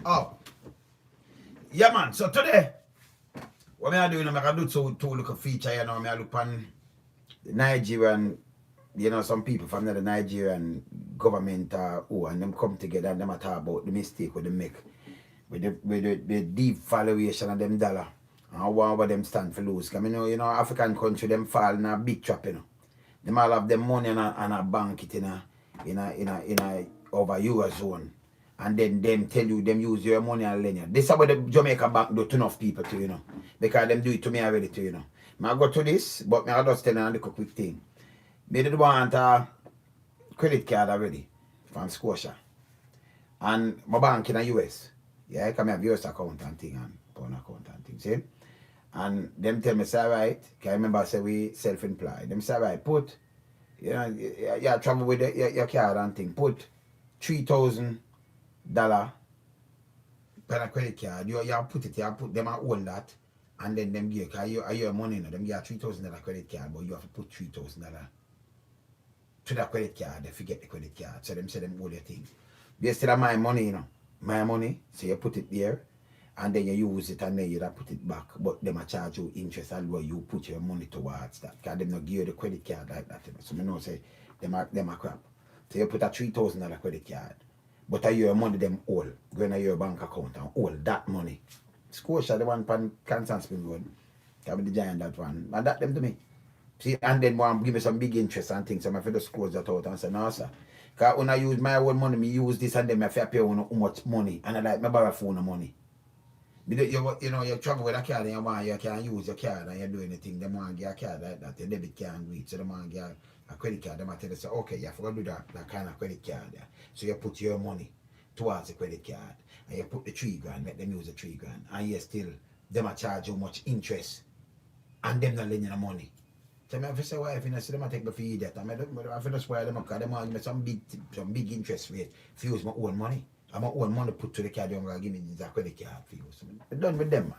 Oh, yeah, man. So today, what me I do, I do two look a feature, I look on the Nigerian, some people from the Nigerian government and them come together and them talk about the mistake what they make with the devaluation of them dollar and how them stand for lose. Because African country them fall in a big trap, Them all have them money in a bank it in a over Eurozone. And then them tell you them use your money and lend you. This is what the Jamaica bank do to enough people too, Because them do it to me already too, I go to this, but I just tell you a little quick thing. Me did want a credit card already from Scotia. And my bank in the US. Yeah, because I have US account and thing and pound account and thing, see? And them tell me, say, right, because I remember I say we self-employed. Them say, right, put, you travel with your card and thing, put $3,000 per a credit card. You put it, you put them and own that. And then them give, because you money, them give $3,000 credit card, but you have to put $3,000 to the credit card, they forget the credit card. So them say them owe their things. They still have my money, My money. So you put it there and then you use it and then you put it back. But them a charge you interest and where you put your money towards that. Because them not give you the credit card like that. So I know say them a crap. So you put a $3,000 credit card. But your money them all going to your bank account and all that money. Scotia the one pan Kansas Spring Road. Can be the giant that one. And that them to me. See, and then one give me some big interest and things. So I have to just close that out and say, no, sir. Because when I use my own money, me use this and then I have to pay on how much money. And I like me borrow phone money. You travel with a card and you can't use your card and you do anything. They want to get a card like that. Your debit can't reach. So they want to get a credit card. They might tell you, say, okay, you have to do that kind of credit card there. So you put your money towards the credit card. And you put the $3,000, let them use the $3,000. And you still, they might charge you much interest. And them not lending you the money. So I have to say, why if you say them take me for idiot, I have to just spoil them up because them want give me some big interest rate for use my own money. And my own money put to the card, you're going to give me the credit card for use. I'm done with them, man.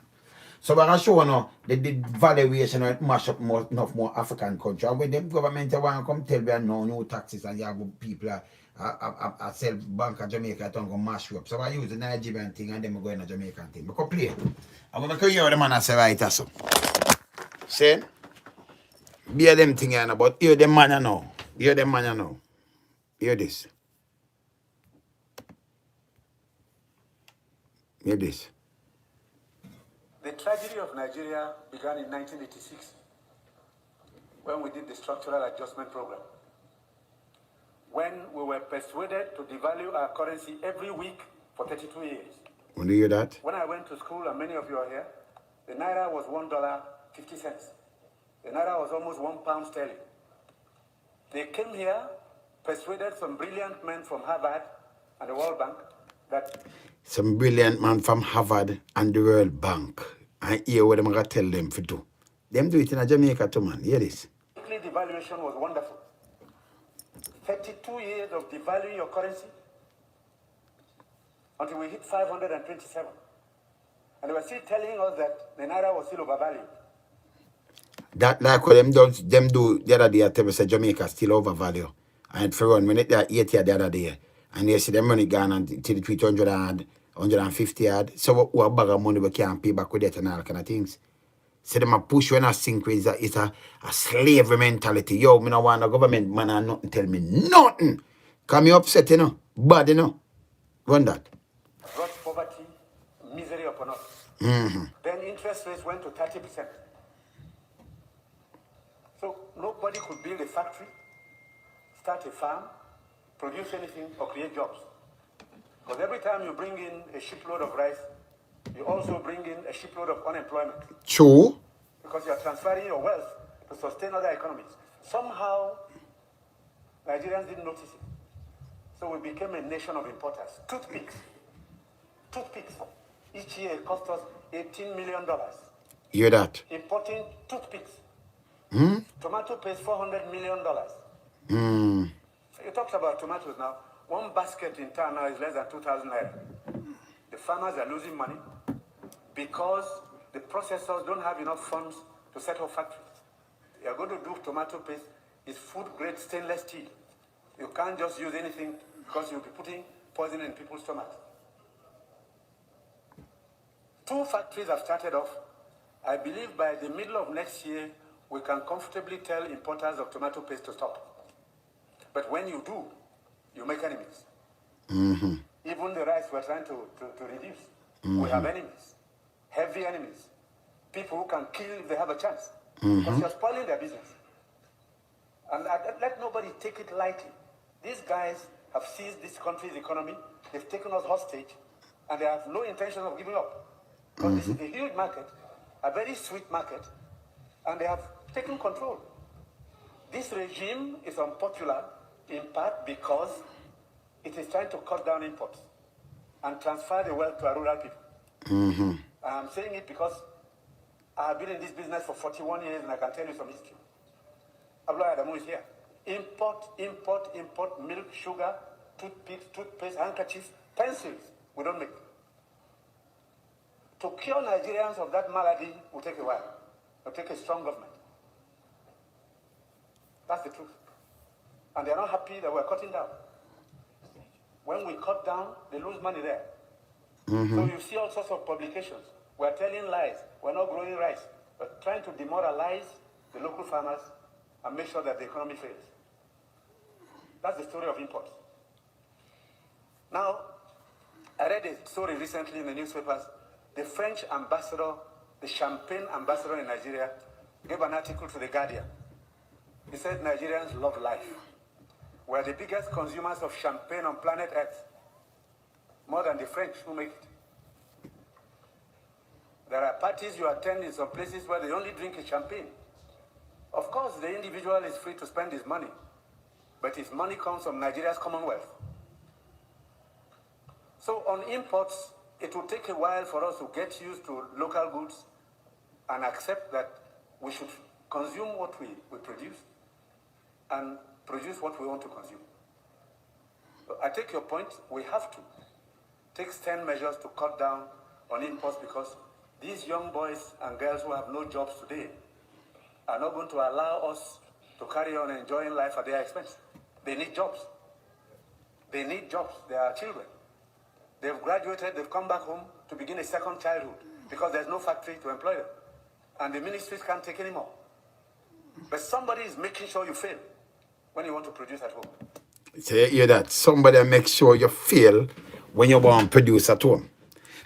So we're going to show now the devaluation of it mash up enough more African country. And when them government want to come tell me no taxes and you have people sell bank of Jamaica don't go mash you up. So I use the Nigerian thing and then I go in the Jamaican thing. I go play. I'm going to hear the man say right so. See? Be them thing here, but hear them man now. Hear them man now. Hear this. Hear this. The tragedy of Nigeria began in 1986 when we did the structural adjustment program. When we were persuaded to devalue our currency every week for 32 years. When do you hear that? When I went to school, and many of you are here, the Naira was $1.50. The Naira was almost £1 sterling. They came here, persuaded some brilliant men from Harvard and the World Bank that... Some brilliant man from Harvard and the World Bank. And hear what I'm going to tell them to do. Them do it in Jamaica too, man. Hear this. Devaluation was wonderful. 32 years of devaluing your currency until we hit 527. And they were still telling us that the Naira was still overvalued. That like what them do the other day, I tell me say Jamaica still overvalue. And for run when it there 80 the other day. And you see them money gone until the 300 and 150 yard. So what bag of money we can't pay back with that and all kind of things. So them a push when I think it's a slavery mentality. Yo, me no want the government man and nothing tell me nothing. Cause me upset, bad, Run that. Brought poverty, misery upon us. Then interest rates went to 30%. So nobody could build a factory, start a farm, produce anything, or create jobs. Because every time you bring in a shipload of rice, you also bring in a shipload of unemployment. True. Because you are transferring your wealth to sustain other economies. Somehow, Nigerians didn't notice it. So we became a nation of importers. Toothpicks. Each year it cost us $18 million. You hear that? Importing toothpicks. Tomato paste, $400 million. You talked about tomatoes now. One basket in town now is less than 2,000 naira. The farmers are losing money because the processors don't have enough funds to set up factories. You are going to do tomato paste, it's food-grade stainless steel. You can't just use anything because you'll be putting poison in people's stomachs. 2 factories have started off. I believe by the middle of next year, we can comfortably tell importers of tomato paste to stop. But when you do, you make enemies. Even the rice we're trying to reduce. We have enemies, heavy enemies, people who can kill if they have a chance. Because you're spoiling their business. And let nobody take it lightly. These guys have seized this country's economy, they've taken us hostage, and they have no intention of giving up. Because this is a huge market, a very sweet market, and they have taken control. This regime is unpopular in part because it is trying to cut down imports and transfer the wealth to our rural people. I'm saying it because I've been in this business for 41 years and I can tell you some history. Abdullah Adamu is here. Import milk, sugar, toothpaste, handkerchiefs, pencils. We don't make. To cure Nigerians of that malady will take a while. It will take a strong government. That's the truth. And they're not happy that we're cutting down. When we cut down, they lose money there. So you see all sorts of publications. We're telling lies. We're not growing rice. We're trying to demoralize the local farmers and make sure that the economy fails. That's the story of imports. Now, I read a story recently in the newspapers. The French ambassador, the champagne ambassador in Nigeria, gave an article to The Guardian. He said Nigerians love life. We're the biggest consumers of champagne on planet Earth, more than the French who make it. There are parties you attend in some places where they only drink a champagne. Of course, the individual is free to spend his money, but his money comes from Nigeria's commonwealth. So on imports, it will take a while for us to get used to local goods and accept that we should consume what we produce and produce what we want to consume. So I take your point. We have to take 10 measures to cut down on imports because these young boys and girls who have no jobs today are not going to allow us to carry on enjoying life at their expense. They need jobs. They need jobs. They are children. They've graduated, they've come back home to begin a second childhood because there's no factory to employ them. And the ministries can't take any more. But somebody is making sure you fail when you want to produce at home. So you hear that? Somebody makes sure you fail when you want to produce at home.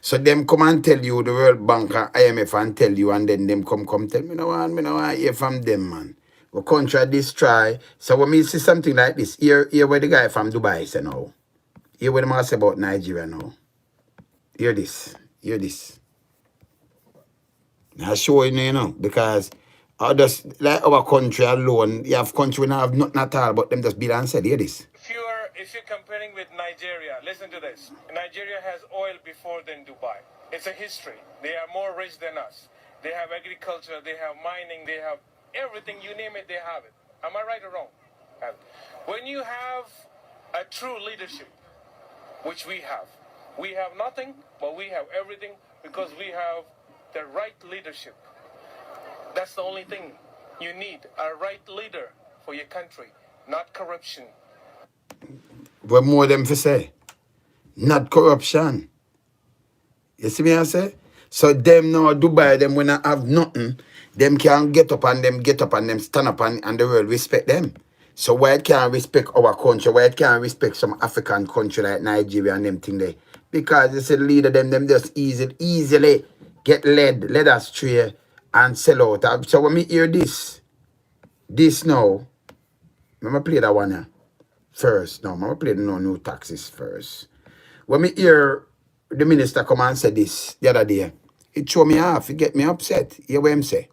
So them come and tell you, the World Bank and IMF and tell you, and then them come tell me, no one hear from them, man. We country this try. So when me see something like this, here where the guy from Dubai say now. Hear what them say about Nigeria now. Hear this. Hear this. I show you know, because others, like our country alone, you have country we don't have nothing at all, but them just build and said, hear this. If you're comparing with Nigeria, listen to this. Nigeria has oil before than Dubai. It's a history. They are more rich than us. They have agriculture, they have mining, they have everything, you name it, they have it. Am I right or wrong? When you have a true leadership, which we have nothing, but we have everything because we have the right leadership. That's the only thing you need, a right leader for your country, not corruption. What more them for say? Not corruption. You see me I say? So them now Dubai, them when I have nothing, them can get up and them stand up and the world respect them. So why it can't respect our country, why it can't respect some African country like Nigeria and them thing there? Because it's a leader, them just easily get led astray and sell out. So when me hear this now, I'm going to play that one here first. No, I'm going to play the no taxes first. When me hear the minister come and say this the other day, it throw me off, it get me upset. Hear what I'm saying?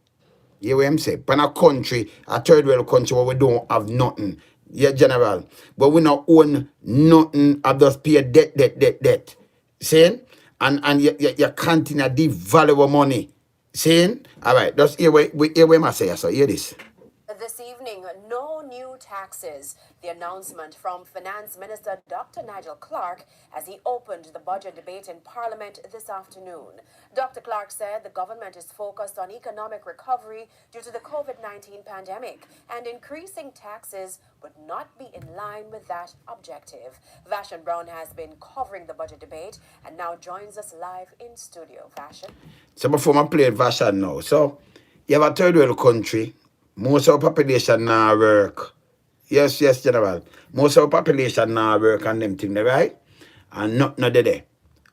Hear what I'm saying? But a country, a third world country where we don't have nothing. Yeah, general. But we not own nothing, I just pay debt. Saying? And you continue to devalue our money. Saying? All right, just hear what I say. So hear this. This evening, no new taxes. The announcement from Finance Minister Dr. Nigel Clark as he opened the budget debate in Parliament this afternoon. Dr. Clark said the government is focused on economic recovery due to the COVID-19 pandemic, and increasing taxes would not be in line with that objective. Vashon Brown has been covering the budget debate and now joins us live in studio. Vashon. So before I play Vashon now, so you have a third world country, most of the population now work. Yes, General. Most of the population now work on them things, right? And not there.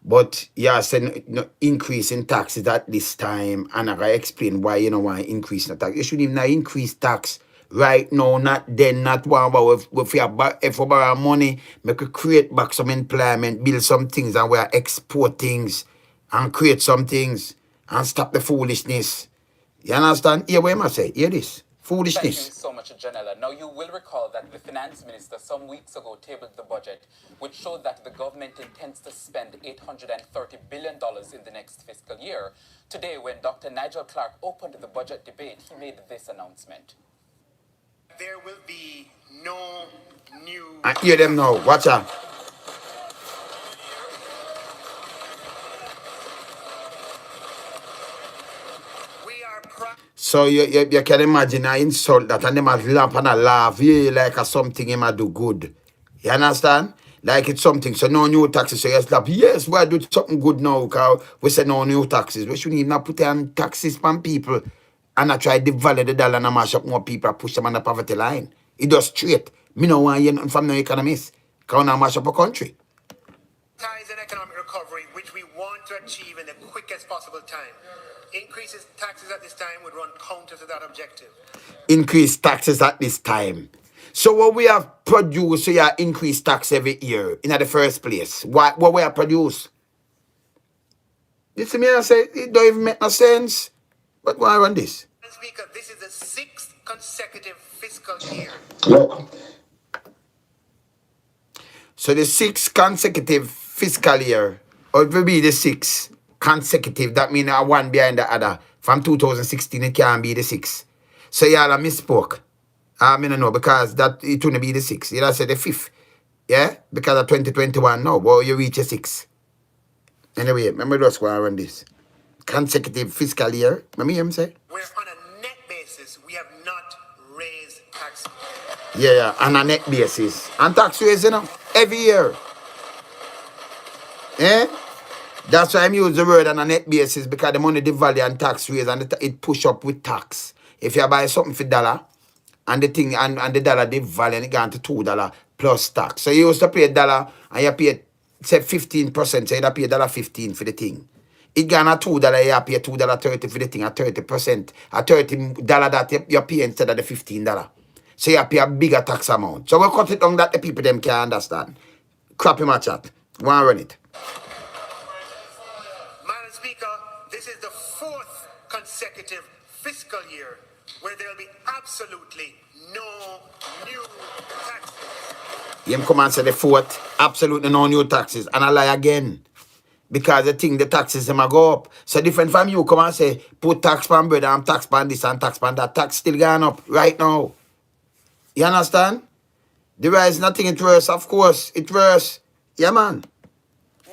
But yeah, say no increase in taxes at this time, and I explain why you know why increase the tax. You should even increase tax right now, not then, not one. But if we borrow money, make we create back some employment, build some things, and we are export things and create some things and stop the foolishness. You understand? Hear what I say? Hear this. Foolishness. Thank you so much, Janella. Now, you will recall that the finance minister some weeks ago tabled the budget, which showed that the government intends to spend $830 billion in the next fiscal year. Today, when Dr. Nigel Clark opened the budget debate, he made this announcement. There will be no new... I hear them now. Watch out. So you can imagine I insult that and them a laugh and a laugh, yeah, like a something him a do good. You understand? Like it's something. So no new taxes. So you laugh. Yes, we do something good now, because we say no new taxes. We shouldn't even put on taxes from people and I try to devalue the dollar and mash up more people, push them on the poverty line. It does straight. Me no want hear nothing from no economists. Because I mash up a country. Ties and economic recovery, which we want to achieve in the quickest possible time. Increases taxes at this time would run counter to that objective. Increase taxes at this time. So what we have produced, we have increased tax every year in the first place. What we have produced? You see me, I say, it don't even make no sense. But why run this? Speaker, this is the 6th consecutive fiscal year. Look. So the 6th consecutive fiscal year, or it will be the 6th consecutive, that means one behind the other. From 2016, it can't be the 6th. So y'all a misspoke. I mean, no, because that it wouldn't be the 6th. You said the 5th. Yeah? Because of 2021 now, well, you reach a 6th. Anyway, remember just go around this. Consecutive fiscal year. Remember him say? Where on a net basis, we have not raised taxes. Yeah, on a net basis. And tax raise, you know, every year. Eh? That's why I use the word on a net basis, because the money devalue and tax raise and it push up with tax. If you buy something for $1 and the thing and the dollar devalue and it gone to $2 plus tax. So you used to pay $1 and you pay say 15%, so you pay $1.15 for the thing. It gone to $2, you pay $2.30 for the thing at 30%. At $30 that you pay instead of the $15. So you pay a bigger tax amount. So we cut it down that the people them can understand. Crappy my chat. Wanna run it. Madam Speaker, this is the 4th consecutive fiscal year where there will be absolutely no new taxes. You come and say the 4th, absolutely no new taxes. And I lie again. Because the taxes them a go up. So different from you come and say, put tax pan bread and tax pan this and tax pan that. Tax still gone up right now. You understand? The rise nothing, it worse, of course. It worse. Yeah, man.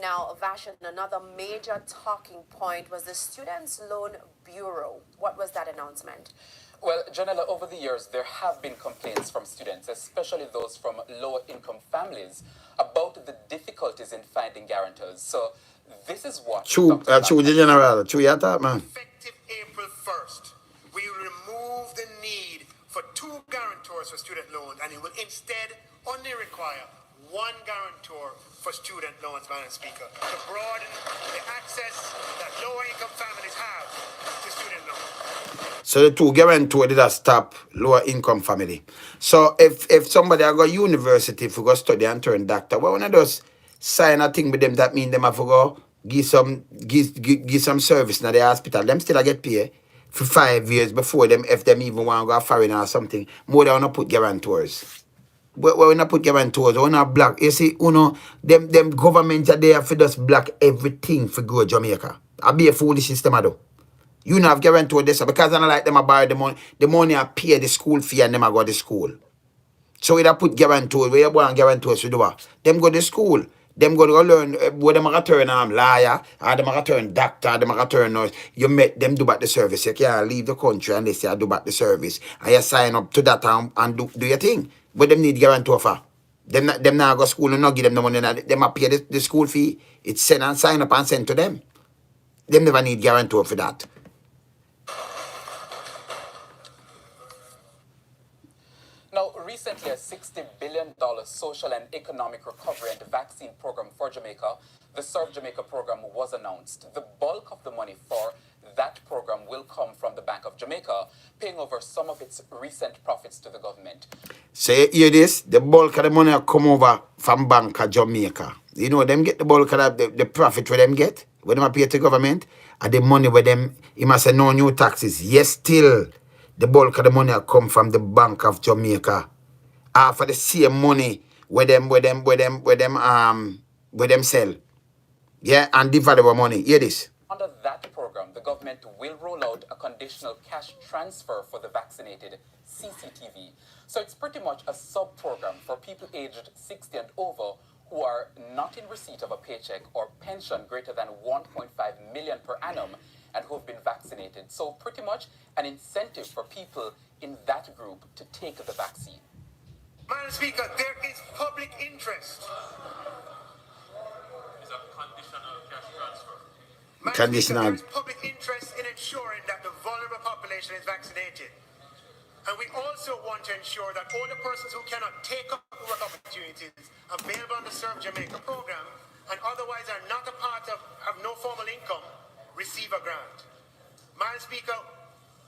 Now, Vashon, another major talking point was the Students' Loan Bureau. What was that announcement? Well, Janella, over the years, there have been complaints from students, especially those from lower-income families, about the difficulties in finding guarantors. So this is what... True, the general. True, you talk, man. Effective April 1st, we remove the need for 2 guarantors for student loans, and it will instead only require 1 guarantor for student loans, Madam Speaker, to broaden the access that lower-income families have to student loans. So the 2 guarantors did stop lower-income family. So if somebody go university for go study and turn doctor, well, when I just sign a thing with them, that mean them have to go give some service in the hospital. Them still get paid for 5 years before them, if them even want to go foreign or something. More than want to put guarantors. But when I put guarantors, when I block, you see, them governments are there for just block everything for go Jamaica. I be a foolish system, I do. You know, have guarantor this because I don't like them I borrow the money I pay the school fee and them I go to school. So we da put guarantor, where you want guarantor to do what? Them go to school. Them go to learn where them a turn lawyer, or them a turn doctor, them a turn nurse. You met them do back the service. You can't leave the country and they say I do back the service. And you sign up to that and do your thing. But them need guarantor for. Them not go school and not give them the money. Them a pay the school fee. It's send and sign up and send to them. Them never need guarantor for that. Now, recently, a $60 billion social and economic recovery and vaccine program for Jamaica, the Serve Jamaica program, was announced. The bulk of the money for that program will come from the Bank of Jamaica, paying over some of its recent profits to the government. So you hear this? The bulk of the money come over from Bank of Jamaica. You know, them get the bulk of the profit where them get, when them pay to government, and the money where them, he must say no new taxes. Yes, still, the bulk of the money come from the Bank of Jamaica. For the same money where them sell. Yeah, and devalue money. Hear this. Under that program, the government will roll out a conditional cash transfer for the vaccinated, CCTV. So it's pretty much a sub-program for people aged 60 and over who are not in receipt of a paycheck or pension greater than 1.5 million per annum and who have been vaccinated. So pretty much an incentive for people in that group to take the vaccine. Madam Speaker, there is public interest. It's a conditional cash transfer. Madam Conditional. Speaker, there is public interest in ensuring that the vulnerable population is vaccinated. And we also want to ensure that all the persons who cannot take up work opportunities available on the Serve Jamaica program and otherwise are not a part of, have no formal income, receive a grant. Madam Speaker,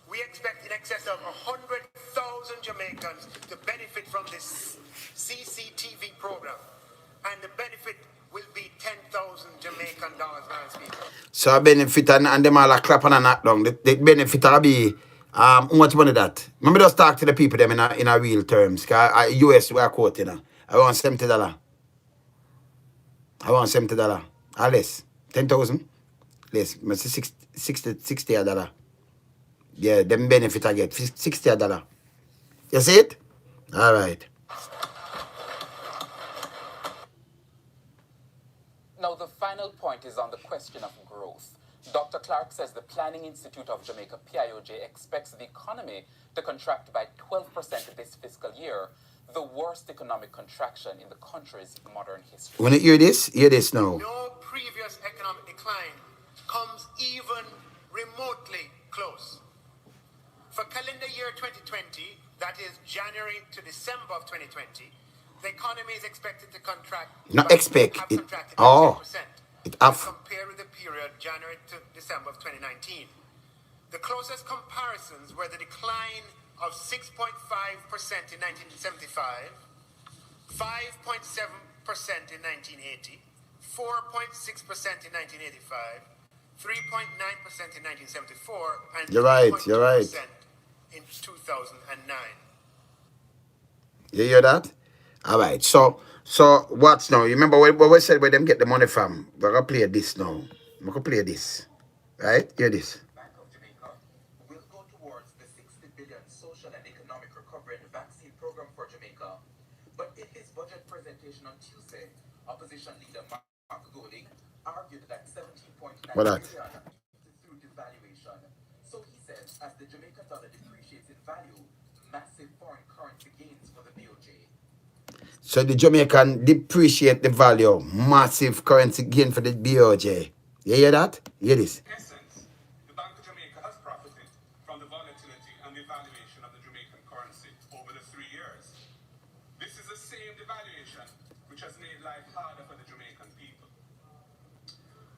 we expect in excess of 100,000 Jamaicans to benefit from this CCTV program. And the benefit will be 10,000 Jamaican dollars, Madam Speaker. So a benefit and them all a clap and a knock down. The benefit will be how much money that? Remember just talk to the people them in a real terms. Cause US we are quoting around $70. Around $70. Or less. 10,000. Less. I say $60. Yeah, them benefit I get. $60. You see it? Alright. Now, the final point is on the question of growth. Dr. Clark says the Planning Institute of Jamaica, PIOJ, expects the economy to contract by 12% this fiscal year, the worst economic contraction in the country's modern history. When you hear this now. No previous economic decline comes even remotely close. For calendar year 2020, that is January to December of 2020, the economy is expected to contract. Not expect have it. contracted Oh, 10%. it have. Compared with the period January to December of 2019. The closest comparisons were the decline of 6.5% in 1975, 5.7% in 1980, 4.6% in 1985, 3.9% in 1974, and You're right. 3.2% in 2009. You hear that? Alright, so what's now? You remember what we said where them get the money from? We're gonna play this now. We're gonna play this. Right? Hear this. Bank of Jamaica will go towards the 60 billion social and economic recovery and vaccine program for Jamaica. But in his budget presentation on Tuesday, opposition leader Mark Golding argued that 17.9 What that? billion through devaluation. So he says, as the Jamaican dollar depreciates in value, massive foreign currency gains for the BOJ. So the Jamaican depreciate the value. Massive currency gain for the BOJ. You hear that? Hear this. In essence, the Bank of Jamaica has profited from the volatility and devaluation of the Jamaican currency over the 3 years. This is the same devaluation which has made life harder for the Jamaican people.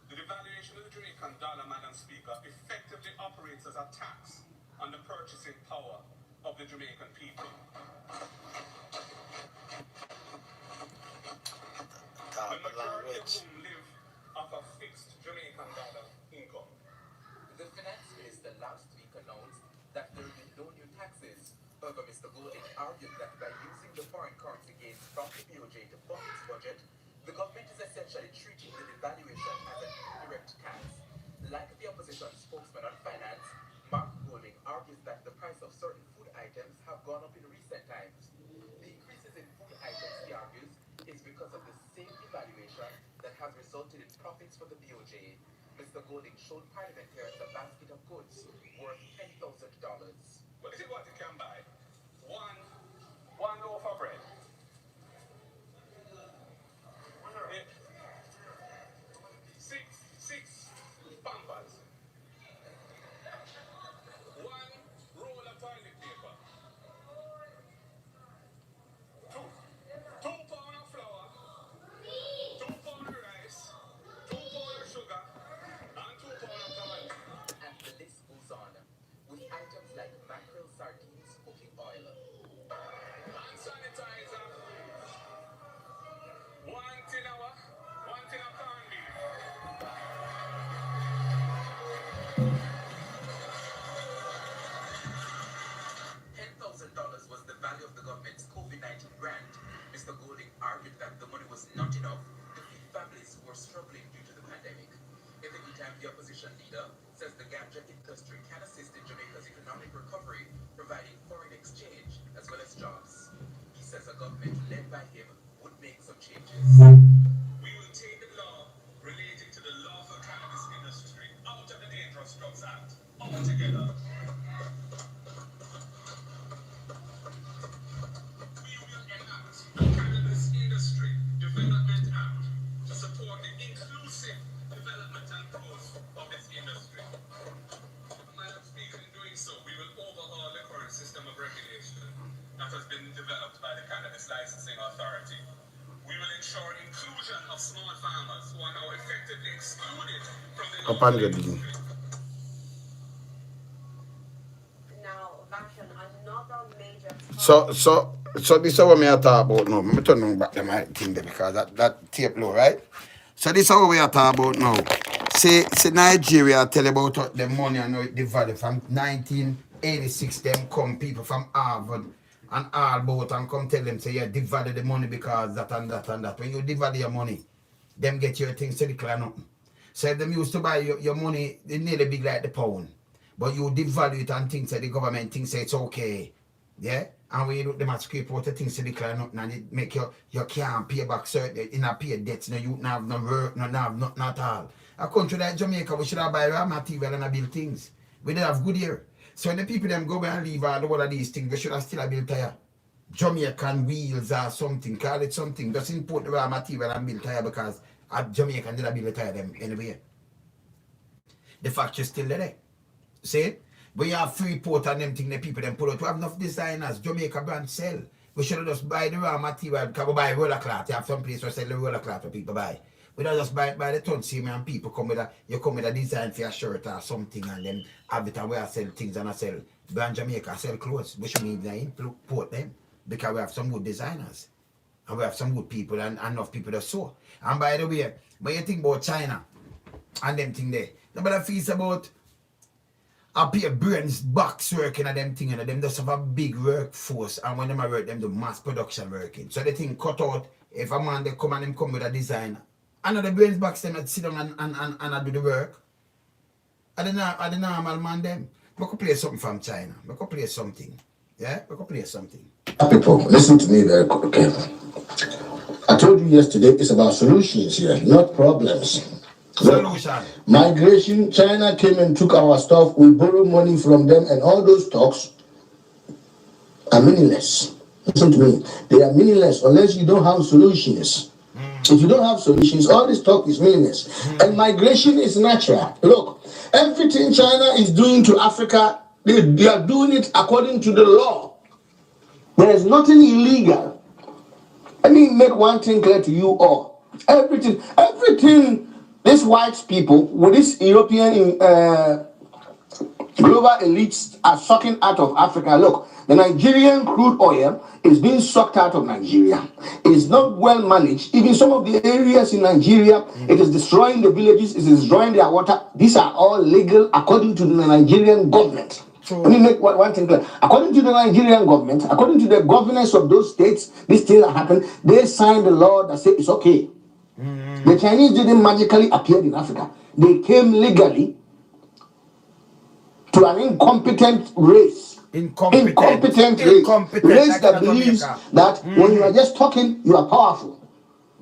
The devaluation of the Jamaican dollar, Madam Speaker, effectively operates as a tax on the purchasing power of the Jamaican people. The majority of whom live off a fixed Jamaican dollar income. The finance minister last week announced that there will be no new taxes. However, Mr. Golding argued that by using the foreign currency gains from the BOJ to fund its budget, the government is essentially treating the devaluation as an indirect tax. Like the opposition spokesman on finance, Mark Golding argues that the price of certain food items have gone up in recent times. The increase is that has resulted in profits for the BOJ. Mr. Golding showed Parliament here as a basket of goods worth $10,000. But this is what you can buy. One loaf of bread. Six pampers. One roll of toilet paper. 2 pounds of flour. 2 pounds of rice. 2 pounds of sugar. And 2 pounds of tomato. And the list goes on, with items like mackerel, sardines, cooking oil. Hand sanitizer. 1 tin of corned beef. $10,000 was the value of the government's COVID-19 grant. Mr. Golding argued that the money was not enough to feed families who were struggling due to the pandemic. In the meantime, the opposition leader says the ganja industry can assist in Jamaica's economic recovery, providing foreign exchange as well as jobs. He says a government led by him would make some changes. We will take the law relating to the lawful cannabis industry out of the Dangerous Drugs Act altogether. We will enact the Cannabis Industry Development Act to support the inclusive development and growth of this industry. Madam Speaker, in doing so, we will overhaul the current system of regulation that has been developed by the Cannabis Licensing Authority. We will ensure inclusion of small farmers who are now effectively excluded from the Up and get in. Now, Vaction, another major So this is what me are talk about now. Me turn on back the mic thing there because that tape low, right? So this is what we are talk about now. See Nigeria tell about the money and the value from 1986. Them come people from Harvard and all about and come tell them say yeah devalue the money because that and that and that. When you devalue your money, them get your things to declare nothing. So if them used to buy your money, they nearly big like the pound. But you devalue it and things that the government thinks it's okay. Yeah? And when you do them at scrape out the things to declare nothing and it make you can't pay back certain in a pay debts, no you have no work, no have nothing at all. A country like Jamaica, we should have buy raw material and build things. We don't have good here. So when the people them go and leave all of these things, we should have still build tire. Jamaican wheels or something, call it something. Just import the raw material and build tire because at Jamaica did build tire them anyway. The factory still there. See? We have free port and them thing the people them pull out. We have enough designers. Jamaica brand sell. We should have just buy the raw material because we buy roller cloth. You have some place where sell the roller cloth for people buy. We don't just buy the ton seam and people come with a design for your shirt or something and then have it and we sell things and I sell. Brand Jamaica sell clothes. We should import them because we have some good designers. And we have some good people and enough people that sew. And by the way, when you think about China and them thing there, nobody feels about I pay brains box working at them thing and them just have a big workforce and when them are work them do mass production working. So the thing cut out if a man they come and them come with a design. Another brains box them that sit down and do the work. Are the normal man them. We could play something from China. We could play something. Yeah? We could play something. People, listen to me very carefully. I told you yesterday it's about solutions here, not problems. Solution. Migration, China came and took our stuff, we borrow money from them, and all those talks are meaningless. Listen to me. They are meaningless unless you don't have solutions. If you don't have solutions, all this talk is meaningless. And migration is natural. Look, everything China is doing to Africa, they are doing it according to the law. There is nothing illegal. Let me make one thing clear to you all. Everything, these white people with this European global elites are sucking out of Africa. Look, the Nigerian crude oil is being sucked out of Nigeria. It's not well managed. Even some of the areas in Nigeria, it is destroying the villages, it is destroying their water. These are all legal according to the Nigerian government. Let me make one thing clear. According to the Nigerian government, according to the governors of those states, these things that happen, they signed the law that says it's okay. The Chinese didn't magically appear in Africa. They came legally to an incompetent race. Incompetent race that believes that when you are just talking, you are powerful.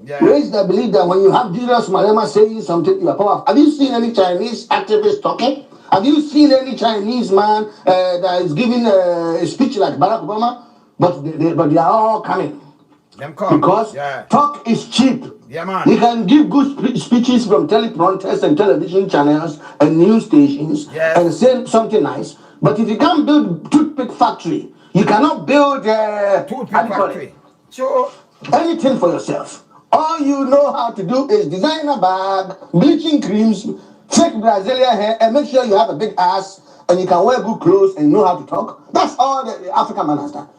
Yeah. raise the belief that when you have Julius Malema saying something, you are powerful. Have you seen any Chinese activist talking? Have you seen any Chinese man that is giving a speech like Barack Obama? But they are all coming. Them come. Because talk is cheap. Yeah, man. You can give good speeches from teleprompters and television channels and news stations and say something nice. But if you can't build toothpick factory, you cannot build toothpick factory. Sure. Anything for yourself. All you know how to do is designer bag, bleaching creams, fake Brazilian hair, and make sure you have a big ass and you can wear good clothes and you know how to talk. That's all the African man has done.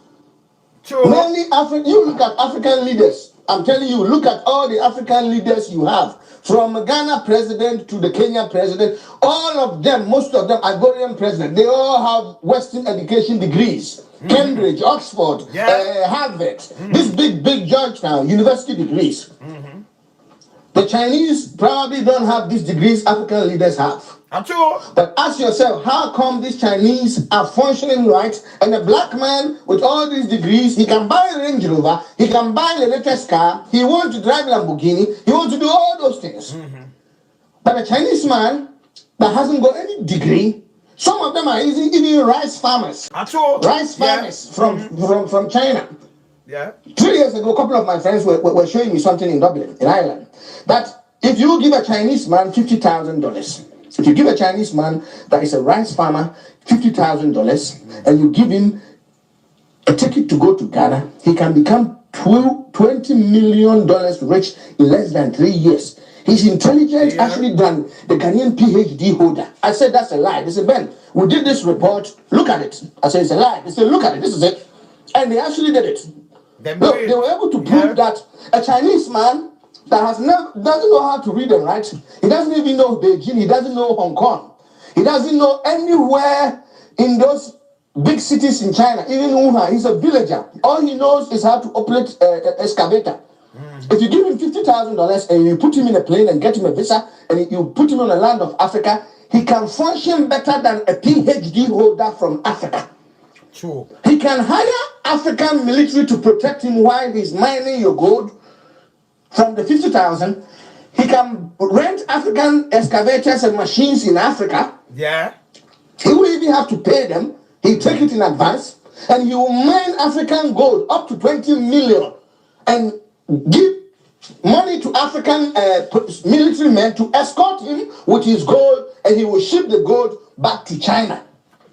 True. Mainly you look at African leaders. I'm telling you, look at all the African leaders you have. From Ghana president to the Kenya president, all of them, most of them, Ivorian president, they all have Western education degrees. Cambridge, Oxford, Harvard, these big Georgetown university degrees. The Chinese probably don't have these degrees African leaders have. True. But ask yourself, how come these Chinese are functioning right, and a black man with all these degrees, he can buy a Range Rover, he can buy the latest car, he wants to drive Lamborghini, he wants to do all those things. But a Chinese man that hasn't got any degree, some of them are even rice farmers. True. Rice farmers from China. Yeah. 3 years ago, a couple of my friends were showing me something in Dublin, in Ireland, that if you give a Chinese man $50,000, if you give a Chinese man that is a rice farmer $50,000 and you give him a ticket to go to Ghana, he can become $20 million rich in less than 3 years. He's intelligent, actually than the Ghanaian PhD holder. I said, that's a lie. They said, Ben, we did this report. Look at it. I said, it's a lie. They said, look at it. This is it. And they actually did it. Look, they were able to prove that a Chinese man that doesn't know how to read and write, he doesn't even know Beijing, he doesn't know Hong Kong, he doesn't know anywhere in those big cities in China, even Wuhan. He's a villager. All he knows is how to operate an excavator. If you give him $50,000 and you put him in a plane and get him a visa and you put him on the land of Africa, he can function better than a PhD holder from Africa. True. He can hire African military to protect him while he's mining your gold. From the 50,000, he can rent African excavators and machines in Africa. Yeah. He will even have to pay them. He'll take it in advance. And he will mine African gold up to 20 million and give money to African military men to escort him with his gold, and he will ship the gold back to China.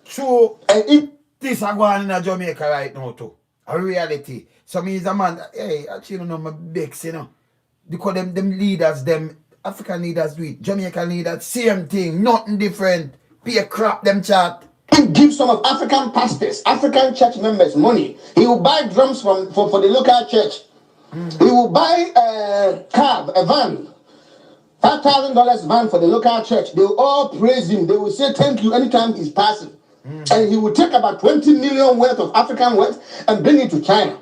True. And if this is going on in Jamaica right now too. A reality. So me is a man, hey, actually don't know my begs, you know. Because them leaders, them African leaders do it. Jamaican leaders, same thing, nothing different. Be a crap them chat. He gives some of African pastors, African church members money. He will buy drums for the local church. He will buy a cab, a van, $5,000 van for the local church. They will all praise him. They will say thank you anytime he's passing. And he will take about 20 million worth of African wealth and bring it to China.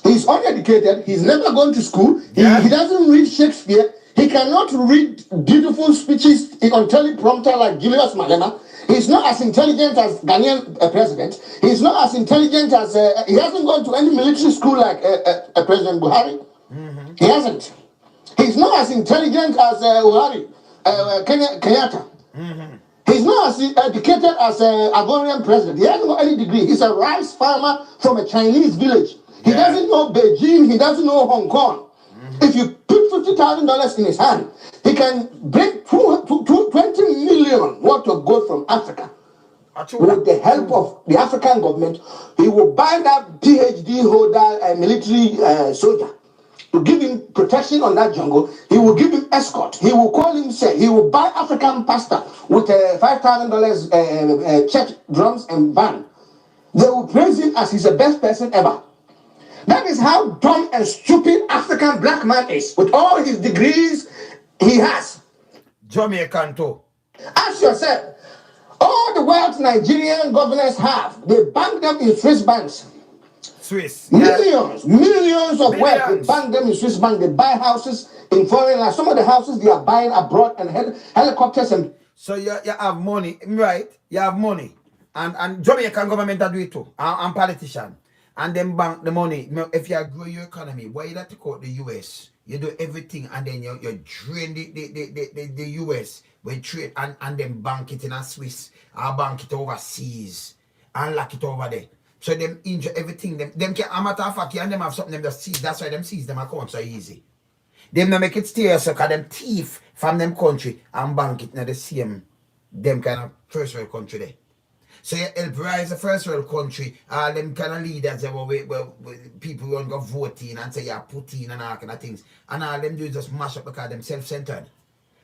He's uneducated. He's never gone to school. He doesn't read Shakespeare. He cannot read beautiful speeches on teleprompter like Julius Malema. He's not as intelligent as Ghanaian president. He's not as intelligent as... he hasn't gone to any military school like President Buhari. He hasn't. He's not as intelligent as Kenyatta. He's not as educated as Ivorian president. He hasn't got any degree. He's a rice farmer from a Chinese village. He doesn't know Beijing. He doesn't know Hong Kong. If you put $50,000 in his hand, he can bring 20 million worth of gold from Africa. With the help of the African government, he will buy that PhD holder and military soldier to give him protection on that jungle. He will give him escort. He will call him, say, he will buy African pastor with $5,000 church drums and band. They will praise him as he's the best person ever. That is how dumb and stupid African black man is, with all his degrees he has. Jamaican too. Ask yourself, all the wealth Nigerian governors have, they bank them in Swiss banks. Swiss. Millions of wealth, they bank them in Swiss bank. They buy houses in foreign lands. Some of the houses they are buying abroad and helicopters and... So you have money, right? You have money. And Jamaican government do it too. And politicians. And then bank the money. If you grow your economy, why you not take out the US? You do everything and then you drain the US when trade and then bank it in a Swiss or bank it overseas and lock it over there. So them injure everything. Them can, a matter of fact, and them have something them just seize. That's why them seize them account so easy. Them no make it stay so cause them thief from them country and bank it in the same them kind of first world country there. So you help rise the first world country, all them kind of leaders where people who want to go voting and say yeah Putin and all kind of things. And all them do is just mash up because them self-centered.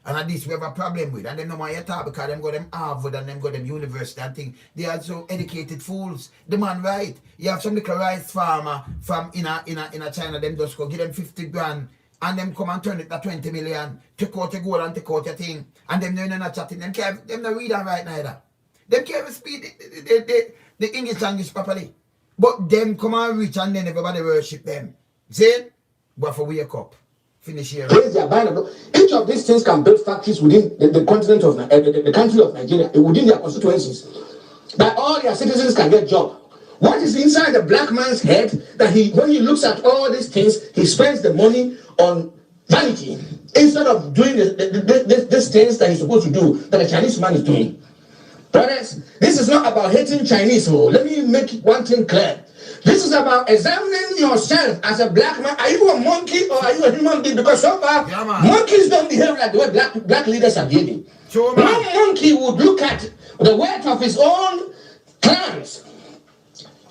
And at this we have a problem with. And them no want you talk because them go them Harvard and them go them university and things. They are so educated fools. The man right. You have some little rice farmer from in a China, them just go give them 50 grand and them come and turn it to 20 million. Take out your gold and take out your thing. And them no not chatting. Them no read and write neither. Them can't even speak the English language properly. But them come and reach and then everybody worship them. See? But for wake up. Finish here. Each of these things can build factories within the continent of the country of Nigeria, within their constituencies. That all their citizens can get job. What is inside the black man's head that when he looks at all these things, he spends the money on vanity instead of doing these things that he's supposed to do, that the Chinese man is doing. Brothers, this is not about hating Chinese. Let me make one thing clear. This is about examining yourself as a black man. Are you a monkey or are you a human being? Because so far, monkeys don't behave like the way black leaders are behaving. No monkey would look at the weight of his own clans.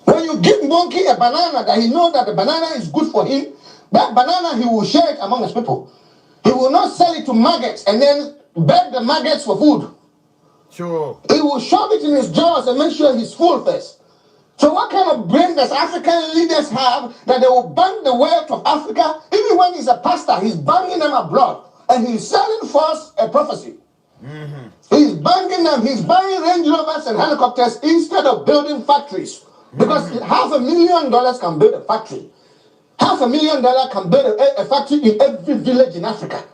When you give monkey a banana that he knows that the banana is good for him, that banana he will share it among his people. He will not sell it to maggots and then beg the maggots for food. Sure. He will shove it in his jaws and make sure he's full first. So what kind of brain does African leaders have that they will bang the wealth of Africa? Even when he's a pastor, he's banging them abroad. And he's selling false a prophecy. Mm-hmm. He's banging them. He's buying Range Rovers and helicopters instead of building factories. Because $500,000 can build a factory. $500,000 can build a factory in every village in Africa.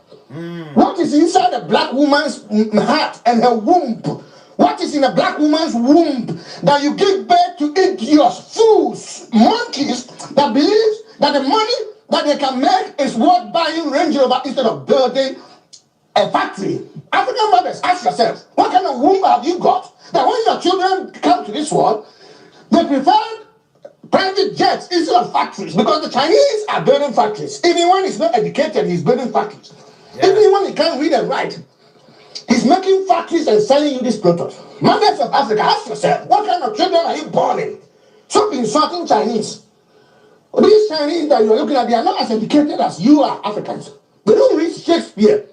What is inside a black woman's heart and her womb? What is in a black woman's womb that you give birth to idiots, fools, monkeys that believe that the money that they can make is worth buying Range Rover instead of building a factory? African mothers, ask yourselves, what kind of womb have you got that when your children come to this world, they prefer private jets instead of factories? Because the Chinese are building factories. Even when he's not educated, he's building factories. Yeah. Even when he can't read and write, he's making factories and selling you this product. Mothers of Africa, ask yourself, what kind of children are you born in? Stop insulting Chinese. These Chinese that you're looking at, they are not as educated as you are Africans. They don't read Shakespeare.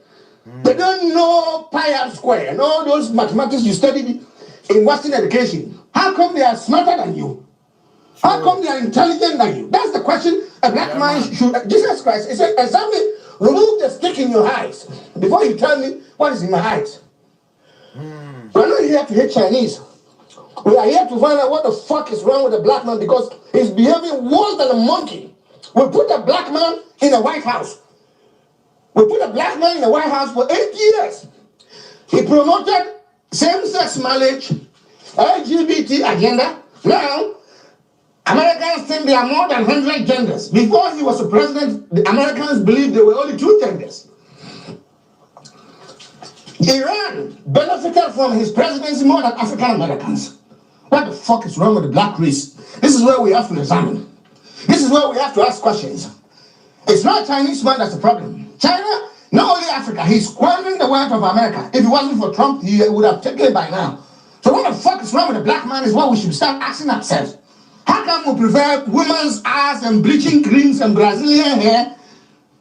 They don't know pi r square and all those mathematics you studied in Western education. How come they are smarter than you? How come they are intelligent than you? That's the question a black man should. Jesus Christ, he said, examine, remove the stick in your eyes before you tell me what is in my eyes. We're not here to hate Chinese. We are here to find out what the fuck is wrong with the black man because he's behaving worse than a monkey. We put a black man in the White House. We put a black man in the White House for 8 years. He promoted same-sex marriage, LGBT agenda. Now, Americans think there are more than 100 genders. Before he was a president, the Americans believed there were only 2 genders. Iran benefited from his presidency more than African Americans. What the fuck is wrong with the black race? This is where we have to examine. This is where we have to ask questions. It's not Chinese man that's the problem. China, not only Africa, he's squandering the wealth of America. If it wasn't for Trump, he would have taken it by now. So what the fuck is wrong with the black man is what we should start asking ourselves. How come we prefer women's ass and bleaching creams and Brazilian hair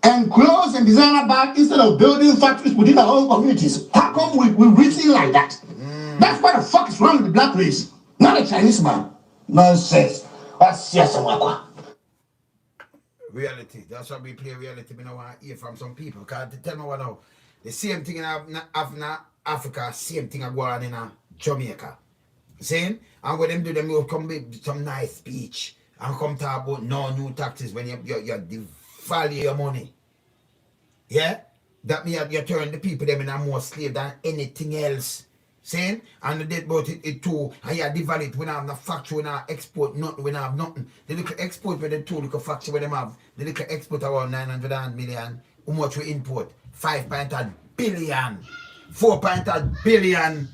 and clothes and designer bags instead of building factories within our own communities? How come we reason like that? That's what the fuck is wrong with the black race. Not a Chinese man. Nonsense. Reality. That's why we play reality. We don't want to hear from some people. Because tell me what now. The same thing in Africa, same thing going on in Jamaica. Saying? And when them do them, you come with some nice speech and come talk about no new taxes when you devalue your money. Yeah? That means you turn the people them in a more slave than anything else. Saying? And they brought it too. And you devalue it. We don't have no factory, we don't export nothing, we don't have nothing. The little export with the two little factory where them have, the little export around 900 million, how much we import? 5 billion. 4 billion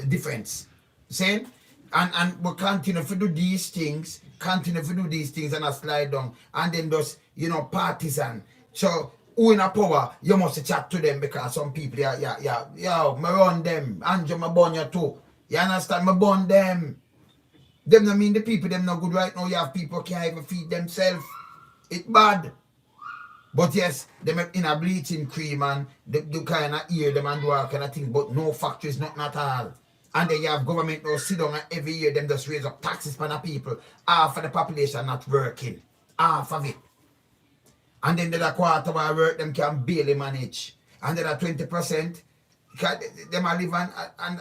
difference. Saying? And we continue to do these things, and I slide down, and then just, you know, partisan. So who in a power, you must chat to them because some people, yo, me run them, Andrew, me burn you too. You understand? Me burn them. Them no mean the people, them no good right now. You have people can't even feed themselves. It's bad. But yes, them in a bleaching cream and the kind of ear them and do all kind of things, but no factories, nothing at all. And then you have government now sit down and every year them just raise up taxes for the people. Half of the population not working. Half of it. And then the quarter of work them can barely manage. And then 20%, them are living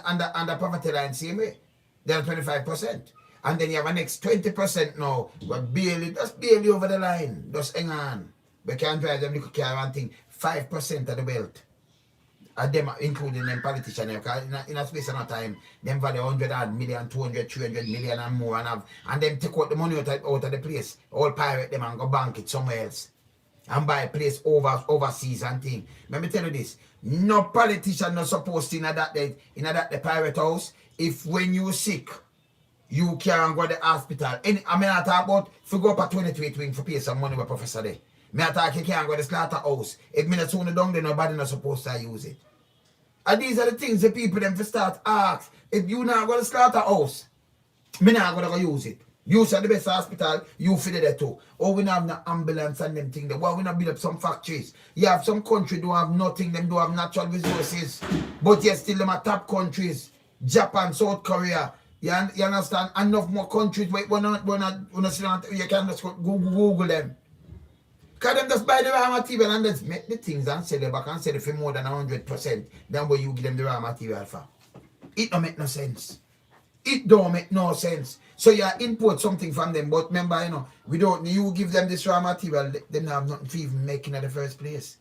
under poverty line same way. They're 25%. And then you have a next 20% now, but just barely over the line. Just hang on. We can drive them little car and thing. 5% of the wealth. And them, including them politicians, because in a space of no time, them value 100 million, 200, 300 million and more, and them take out the money out of the place, all pirate them and go bank it somewhere else, and buy a place overseas and thing. Let me tell you this, no politician not supposed to in that pirate house. If when you sick, you can't go to the hospital. I mean, I talk about if you go up a 23 wing for pay some money with professor there. Me attack you can't go to the slaughterhouse. If me not soon down there, nobody not supposed to use it. And these are the things the people them for start ask. If you not go to the slaughterhouse, me not gonna go use it. You say the best hospital, you feed it there too. Or we not have no ambulance and them things there. Why we not build up some factories? You have some country don't have nothing, them don't have natural resources. But yet still them are top countries. Japan, South Korea. You understand? Enough more countries where you can just Google them. Because them just buy the raw material and just make the things and sell it back and sell it for more than 100% than what you give them the raw material for. It don't make no sense. It don't make no sense. So you import something from them, but remember, you know, you give them this raw material, they don't have nothing to even make in the first place.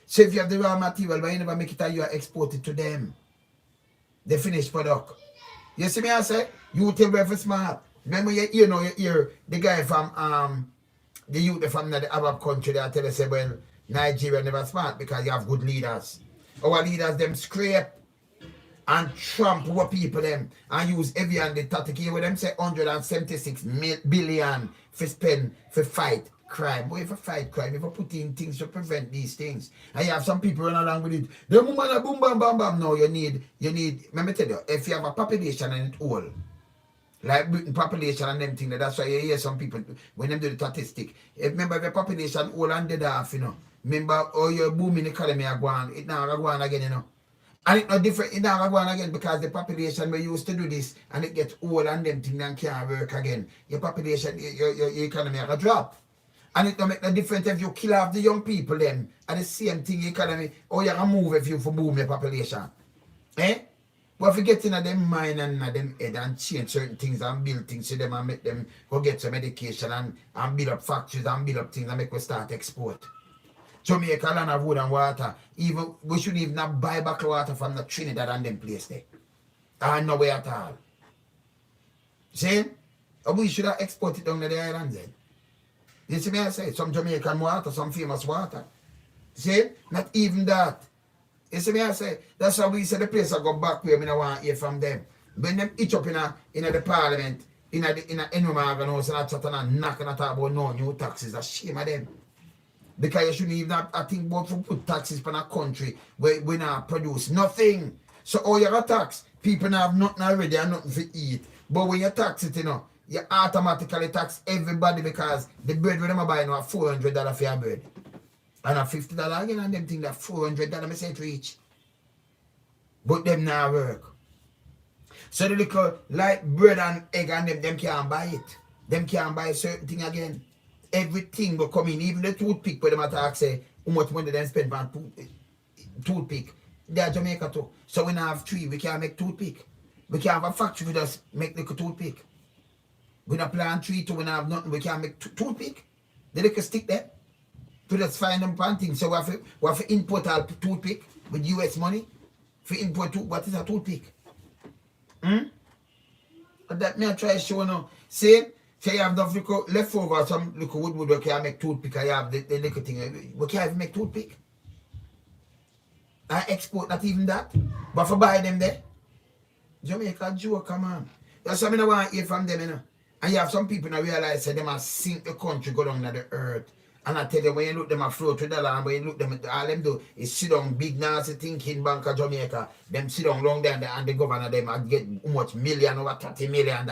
So if you have the raw material, but you never make it and you export it to them, the finished product. You see me I say? You tell me if it's smart. Remember you hear the guy from the youth from the Arab country that tell us, well, Nigeria never smart because you have good leaders. Our leaders, them scrape and tramp over people them and use heavy and the tactic with them say 176 billion for spend for fight crime. But if you fight crime, if you put in things to prevent these things, and you have some people run along with it, the woman a boom bam bam bam. No, you need, let me tell you, if you have a population and it all, like Britain population and them things, that's why you hear some people when them do the statistic. Remember the population all and dead off, you know. Remember oh your booming economy are going, it now go on again, you know. And it's not different, it now go on again because the population we used to do this and it gets old and them things and can't work again. Your population, your economy are gonna drop. And it don't make no difference if you kill off the young people then and the same thing economy, or you can move if you for boom your population. Eh? But if you get in them mind and them head and change certain things and build things to them and make them go get some education and build up factories and build up things and make we start export. Jamaica land of wood and water. Even we shouldn't even have buy back water from the Trinidad and them place there. And no way at all. See? Or we should have exported down to the islands then. You see me I say? Some Jamaican water, some famous water. See? Not even that. You see me I say? That's how we say the place I go back where we don't want to hear from them. When them each up in the parliament, in the Enromagan house and chatting and knocking at about no new taxes, a shame of them. Because you shouldn't even have, I think about to put taxes on a country where we not produce nothing. So all you got tax, people not have nothing already and nothing to eat. But when you tax it, you know, you automatically tax everybody because the bread when them buy now $400 for your bread. And a $50 again and them think that $400 me say to each. But them now work. So the little like bread and egg and them can't buy it. Them can't buy certain thing again. Everything will come in, even the toothpick where them attack say how much money they spend on toothpick. They are Jamaica too. So we now have 3, we can't make toothpick. We can't have a factory, we just make little toothpick. We don't plant 3 too, we don't have nothing, we can't make toothpick. The little stick there. To just find them one thing. So we have to import our toothpick with US money. For import what is a toothpick? But that me I try to show now. See, So you have the left over some little wood we can make toothpick, you have the little thing. We can't even make toothpick. I export not even that. But for buy them there. Jamaica joke, come on. That's something I want to hear from them, you know. And you have some people that realize that they must sink the country, go down to the earth. And I tell you, when you look them a flow to the land, when you look them, all them do is sit down big nasty thinking Bank of Jamaica. Them sit down long there and the governor them and get how much million, over $30 million.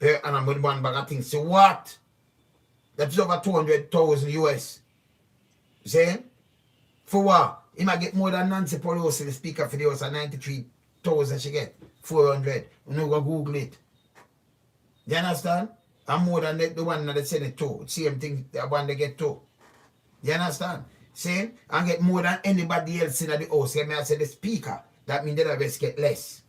Per annum with one bag of things. So what? That's over 200,000 US. See? For what? He might get more than Nancy Pelosi, the speaker for the house, at 93,000 she get. 400. You know, go Google it. You understand? And more than the one that they send it to. Same thing, the one they get to. You understand? Same? And get more than anybody else in the house. I say the speaker. That means they always get less.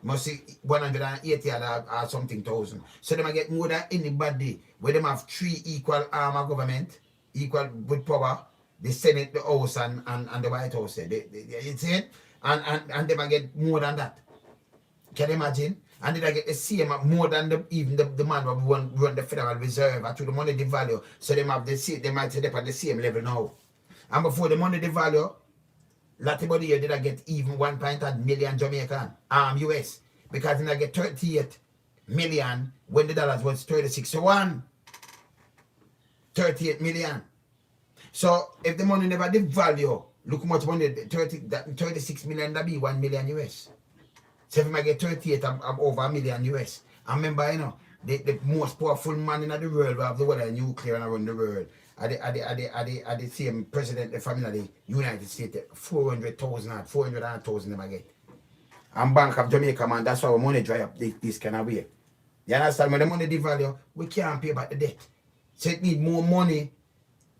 Must see 180 or something thousand. So they might get more than anybody. Where they have 3 equal arm of government, equal with power. The Senate, the House, and the White House. You see it? And they might get more than that. Can you imagine? And they get the same, more than even the man who run the Federal Reserve, to the money devalue. So they have the same, they might say they're at the same level now. And before the money devalue, Latibody here did I get even 1.8 million Jamaican US. Because then I get 38 million when the dollars was 36 to 1. 38 million. So if the money never devalue, look how much money, 36 million, that be 1 million US. So if I get 38, I'm over $1 million US. I remember, you know, the most powerful man in the world, we have the world nuclear around the world. At the same president, the family of the United States, 400,000 them get. And Bank of Jamaica, man, that's why our money dry up this kind of way. You understand? When the money devalue, we can't pay back the debt. So it need more money.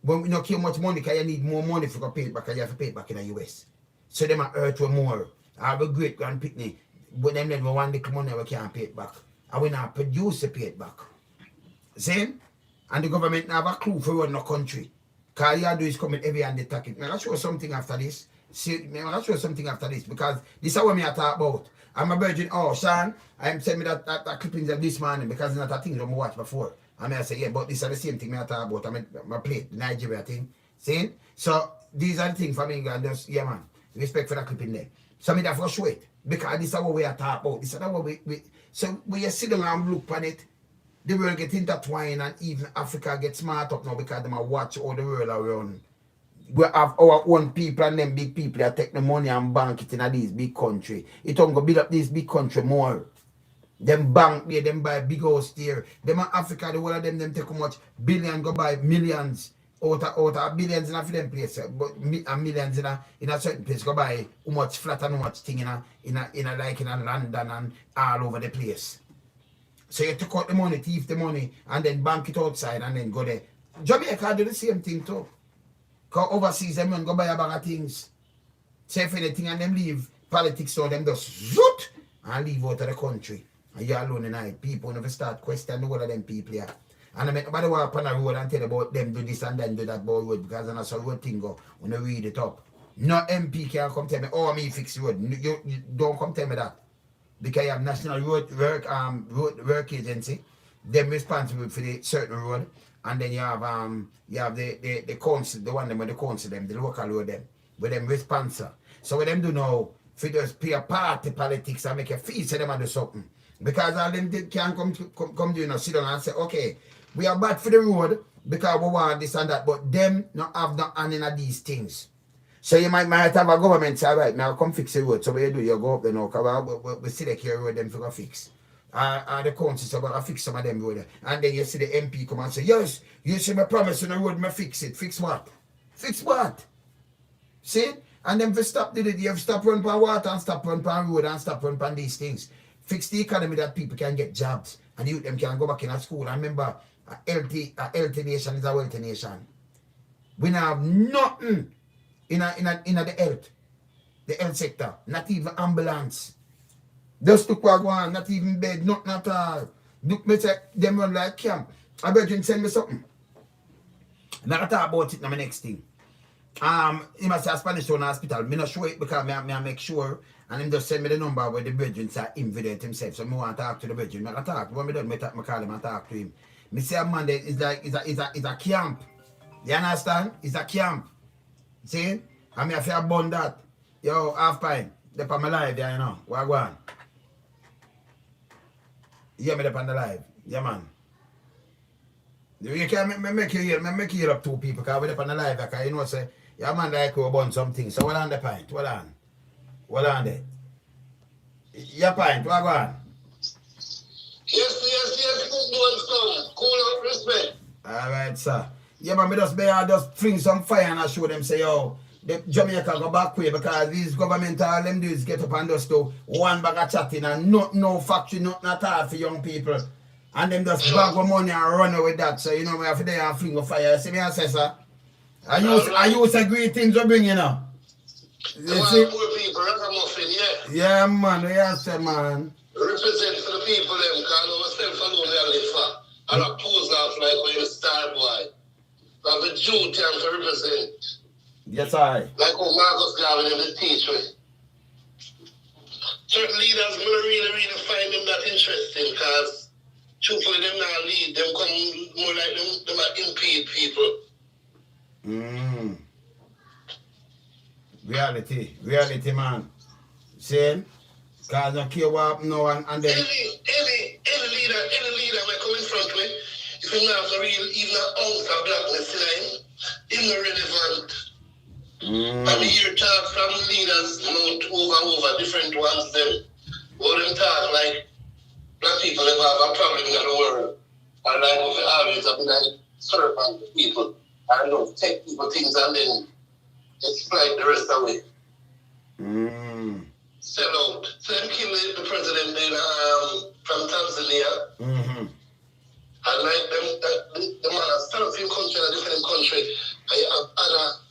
When we don't care much money, because you need more money for to pay it back, because you have to pay it back in the US. So them are hurt with more. I have a great grand picnic. But them then we want the money, we can't pay it back. And we not produce to pay it back. See? And the government never have a clue for run the country. Because all you do is come in every and they take it. I'm going to show something after this. See, I'm going to show something after this. Because this is what I talk about. I'm a virgin. Oh, Sean, I'm sending me that clippings of this morning because it's not a thing I watched before. And I say, yeah, but this is the same thing I talk about. I play the Nigeria thing. See? So these are the things for me. And just, yeah, man. Respect for that clipping there. So I have to show it. Because this is what we are talking about. This is what we so when you sit down and look on it, the world get intertwined and even Africa gets smart up now because they watch all the world around. We have our own people and them big people that take the money and bank it in these big country. It don't go build up this big country more. Them bank there, them buy big house there. Them in Africa, the whole of them take how much billion go buy millions. Out of billions in a them place, but millions in a certain place go buy how much flat and how much thing in London and all over the place. So you took out the money, thief the money, and then bank it outside and then go there. Jamaica do the same thing too. Because overseas them go buy a bag of things. Say if anything and them leave politics so them just zoot and leave out of the country. And you alone tonight. People never start questioning all of them people here. And I mean, nobody walk on the road and tell about them do this and then do that about road because that's a road thing go when you read it up. No MP can come tell me, oh, me fix road. You don't come tell me that. Because you have National Road Work Agency, them responsible for the certain road, and then you have the council, the one them with the council them, the local road them, with them responsible. So what them do now, if you just play a party politics and make a fee, so them and do something. Because all them can come do, you know, sit down and say, okay, we are bad for the road because we want this and that, but them not have no hand in these things. So you might have a government say, right, now come fix the road. So what you do, you go up there now, because we see the care road them for go fix. The council say, well, I fix some of them road. And then you see the MP come and say, yes, you see my promise on the road, me fix it. Fix what? Fix what? See? And then if you stop did it, you have to stop running on water and stop running on road and stop running on these things. Fix the economy that people can get jobs and youth them can go back in a school. And remember, a healthy nation is a wealthy nation. We now have nothing in the health sector, not even ambulance. Just look what go on, not even bed, nothing at all. Look, me say, them run like camp. I bet you send me something. I'm not talk about it in my next thing. He must say a Spanish Town Hospital. Me not show it because I make sure. And him just send me the number where the brethren say him video himself. So I want to talk to the brethren. I talk. When I done, I call him and talk to him. Me say a man is like is a camp. You understand? It's a camp. See? And me have to burn that. Yo, Half Pint. They're on my live there, you know. What go on? You hear me up on the live? Yeah, man. You can't make you hear up two people because we're up on the live because you know say, yeah man like we burn something. So what on the pint? What on? What on there? Your pint, what go on? Yes, good doing some. Cool out, respect. Alright, sir. Yeah, man, just fling some fire and I show them say, yo, the Jamaica go back way because these government all them do is get up and just do one bag of chatting and no factory, nothing at all for young people. And them just bag of money and run away with that. So you know we have to there and fling a fire. See me I say, sir? I use a great things to bring, you know. You see? Poor people, ragamuffin, yeah. Yeah, man, yeah, say, man. Represent for the people them, because ourselves alone they live for. And I pose off like when you star boy. I have a duty to represent. Yes, I. Like how Marcus Garvey them teach me. Certain leaders will really find them that interesting because truthfully them not lead, them come more like them are impede people. Reality, man. Same. Cause I care what no one and then any leader will come in front of me. If you not have a real even an ounce of blackness in him, irrelevant. I mean you talk from leaders over different ones them. All them talk like black people never have a problem in the world. And like if you always have been like servant people and don't take people things and then exploit the rest of it. Sell out. So them kill the president in, from Tanzania. And like them, the man has set up in country in a different country. I have other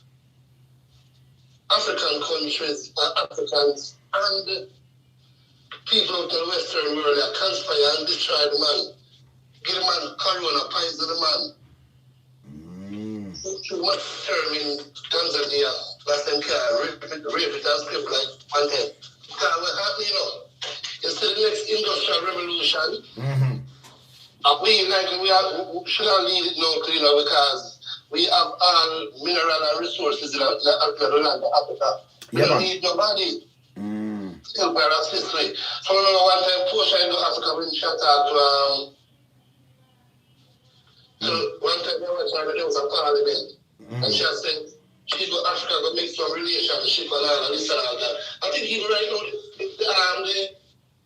African countries, Africans, and people out in the Western world that conspire and destroy the man. Give the man corona, poison the man. Too much term in Tanzania, last them can't rape it and script like content. Because what happened, you know, instead of the next industrial revolution, we should not leave it now, you know, because we have all mineral and resources in the land of Africa. We don't need nobody. Still by that history. So I remember one time Portia in Africa when she talked to one time there was a parliament and she said she go Africa go make some relationship and all this and all that. I think even right now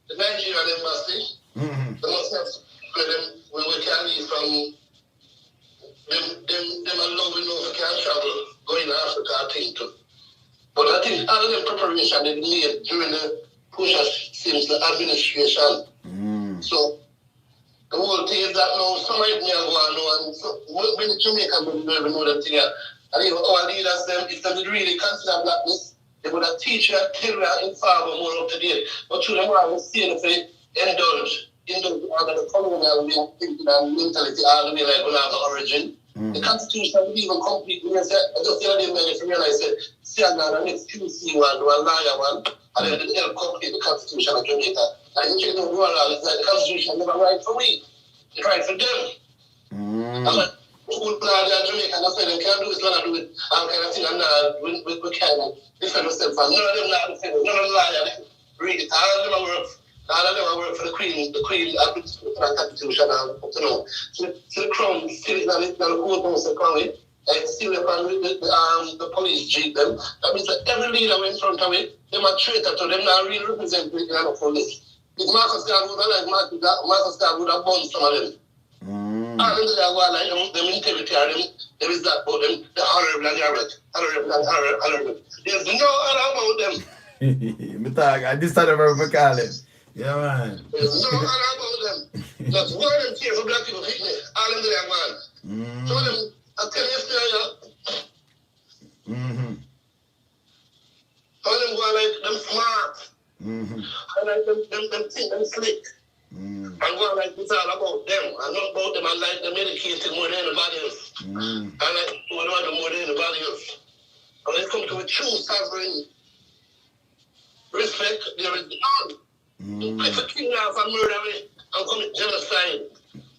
the Nigerian embassy, they must have them when we can leave from them allow we know we can travel going to Africa, I think too. But I think all of the preparation they made during the Portia Simpson administration. So the whole thing is that now some of me are going on and so when Jamaica don't even know that thing. And even our leaders them, if they really consider blackness, they would have teach you, tell you, and inform you more up to date. But through them all, we see if they indulge the colonial thinking and mentality all the way like we have an origin. The Constitution will even completely, I just the other day, if you realize that, see another next QC one, one lawyer one, and then they help complete the Constitution of Jamaica. And you check the world out, it's like the Constitution never right for me. It's right for them. I'm like, school plan in Jamaica, and that's why they can't do it, none of do it, and kind of thing, and we can't defend ourselves. None of them not defend it, none of them lie, read it, all of them work for the Queen administration and Constitution, and you know. So the Crown still is not the courthouse of Crown, and still upon the police jeep them. That means that every leader went in front of it, them a traitor to them, not really represent the police. If Marcus Garvey would have like Marcus Garvey would have burned some of them. And then they go like them integrity or them is that about them, the honorable and the honorable. There's no other about them. Me talk, I just started over my college. Yeah, man. There's no other about them. Just one of them care for black people, pick me. All them there, man. So them, I tell you yesterday, all them go like them smart. And like them think them slick. And go like it's all about them. And not about them and like them educated more than anybody else. And like more than anybody else. And when it comes to a true sovereign respect, there is none. If a king now for murder and commit genocide,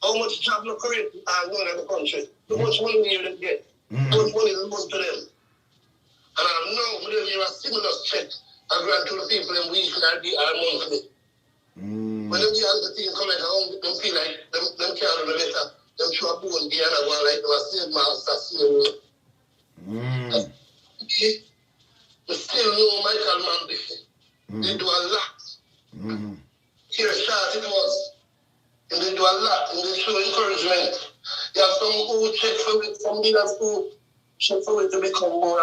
how much job you create going in the country. How much money you get. How much money is going to them. And I know we don't hear a stimulus check and grant to the people in weekly or monthly. When them get the things come like home, them feel like them can't do the better. Them show up one gear and one like them a slave master, slave. We still know Michael Mann. They do a lot. Here start it was. And they do a lot. And they show encouragement. You have some who check for it, some leaders who check for it to become more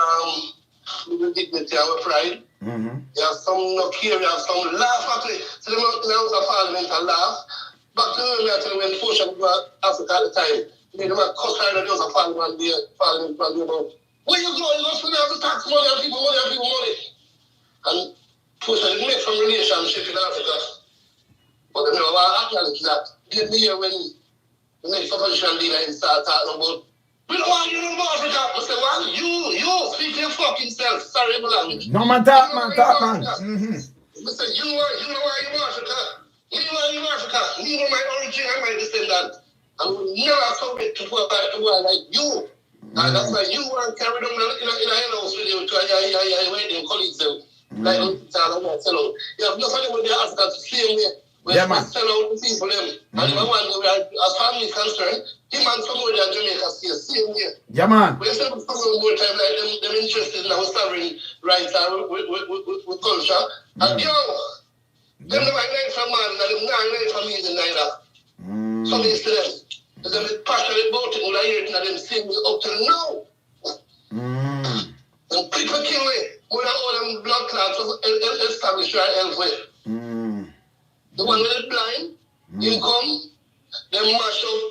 with dignity and pride. You have some no care, you have some laugh at it. So they in the House of Parliament and laugh. Back to me, I tell you, when Potion was Africa at the time, they were cut out of the House of Parliament there, Parliament about, where you go? You go spend all the tax money on people money. And Potion didn't make some relationship in Africa. But they never acknowledge that. Then the year when the next opposition leader start talking about, we don't want you to go to Africa. I say, well, you speak your fucking self. Sorry, my language. No, man, talk, man. I say, you know why you want Africa. You know why you want Africa. You know my origin and my descendant. I will never commit to go back to one like you. And that's why you want to carry them in a house with you to your colleagues. Like, you have nothing with the Africa to see me. Yeah, man. Sell out the people them. And the one as family concerned, him and somebody at Jamaica see the same way. Yeah, man. When some more time like them interested in our sovereign rights with culture. And yo, them never like from man, and them not like from me neither. Some is to them. Because they're passionate about it, and I hear it, and them sing up till now. And people kill me. More than all them blood clots established right elsewhere. The one with the blind, income, they mash up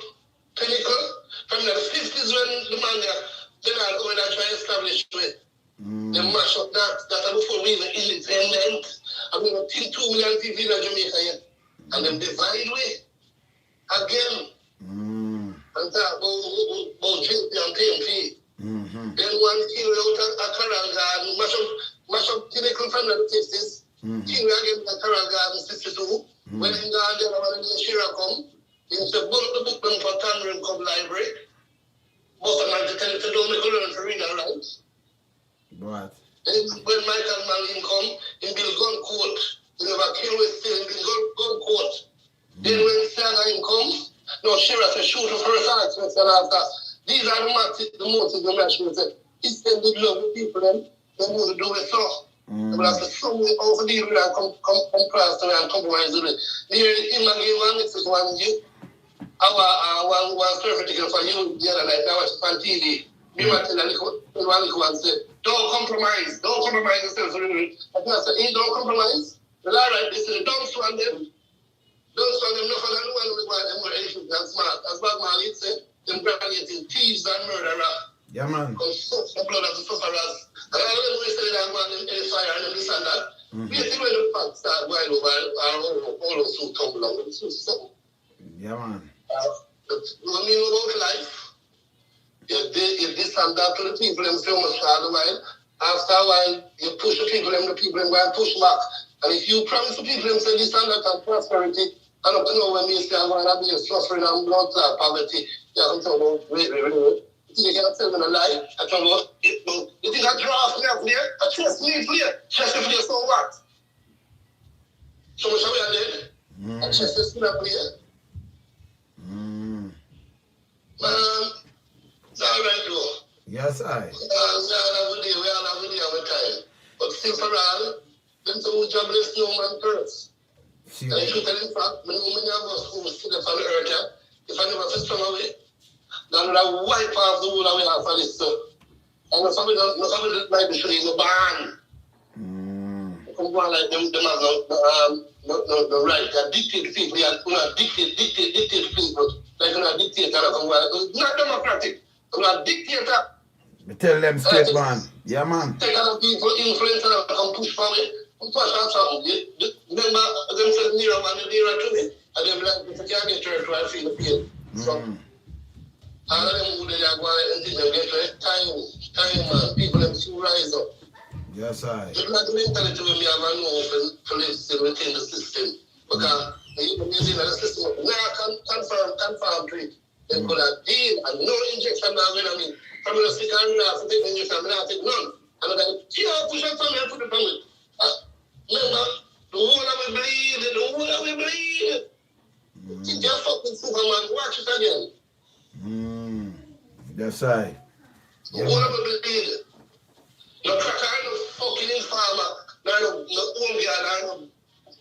Pinnacle. From the 50s when the man there, they are going to try to establish it. They mash up that before we even independent. I mean, 2 million people in Jamaica yet. And then divide way again. And talk about GP and PMP. Then one kill out a Carol Garden, mash up Pinnacle from the 50s. Kill again the Carol Garden 62. When in Garden, when the Shira come, in the book for Tanner Club Library, both of them to tell you to don't make a learn to read and write. What? When Michael Mann come, in Bill Gun Court, he never kill with still in Bill Gun Court. Then when Saga comes, no Shira says shoot of first accidents and after. These are the motives the match say. It's them with love with people, then they want to do it so. But after some way over the year, I come across and compromise with it. Here, in my game, one is one year. One surfer ticket for you the other night. Now it's on TV. You want to tell one say, don't compromise yourself. And I said, hey, don't compromise. Well, all right, this is don't swan them. Don't swan them, no for the one who want them more anything than smart. As Bob Marley said, them graduating thieves and murderers. Yeah, man. Because the blood of the sufferers. And I don't know say that one in the fire and this and that. Basically, when the facts start going over, all those who tumble down, it's something. Yeah, man. What I mean about life, if this and that to the people, them so much hard a while, after a while, you push the people go and push back. And if you promise the people, them say this and that and prosperity, and up to now when you say I'm going to be suffering and blood clot poverty, you have to talk about, wait. You cannot tell me a lie. I talk about, you think I draft me up there? I trust me player. Trust me player, so what? So much we are dead. I trust me player. Man, it's all right, though. Yes, I. We all have a day of time. But still for all, them so jobless no man curse. And if you tell in fact, many of us who still on the earth, if I never fist from away, then we'll wipe off the whole of our for this stuff. And somebody like the tree in the barn. Come on like them have the right to dictate people, dictate people. Like you're not dictator, it's not democratic. You're not dictator. We tell them straight, man. Yeah, man. Take other people, influence and come push for me. Push on something. Remember them said nearer man, nearer to me. And they're like, if you can't get to I feel the pain. So, all of them who they are going and think they'll get to it. Time, man. People them still rise up. Yes, I. It's not the mentality when we have a know to live still within the system. Because even using the system, now confirm country. They could have deal and no injection now when I mean. From the sick and now, take the injection, I take none. And I'm like, push up from here, put it from it. Remember, the whole of we bleed, the whole of we bleed. It's just fucking Superman, watch it again. That's right. The whole of we bleed. No cracker, no fucking farmer, no home girl, no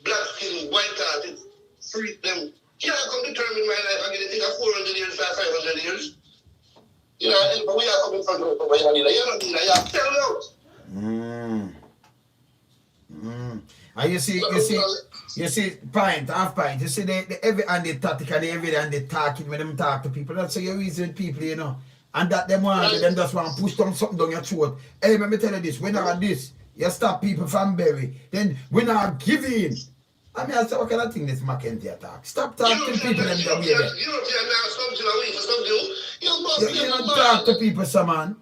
black skin, white card, it's free them. Here I come determine my life, I'm going to take a 400 years, 500 years. You know, but we are coming from the you're not needed, you have to tell me out. And you see, pint, half pint, you see the every and the tactic and the every and the talking when them talk to people. That's how you reason with people, you know. And that them want them just want to push something down your throat. Hey, let me tell you this, when I this, you stop people from bury, then when I give in. I mean, I say, what kind of thing this Mackenzie attack? Stop talking to people them the way there. You don't talk to people, so man.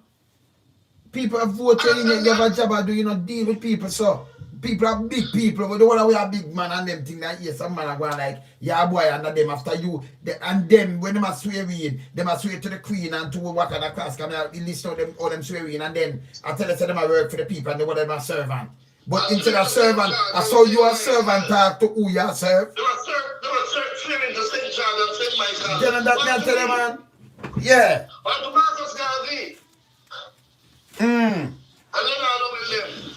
People are voting, you have a job to do, you know, deal with people, so. People are big people, but the one we are big man and them think that yes, some man are going like, yeah boy, and them after you, and them, when them are swearing, them are swear to the queen and to work at the class, come out, list all them swearing, and then I tell them I work for the people and they want them a servant. But instead of servant, I saw you a servant talk to who you serve. They were swearing to St. John and St. Michael. You know that man tell them, man? Yeah. But the Marcus Garvey. And then I know with them.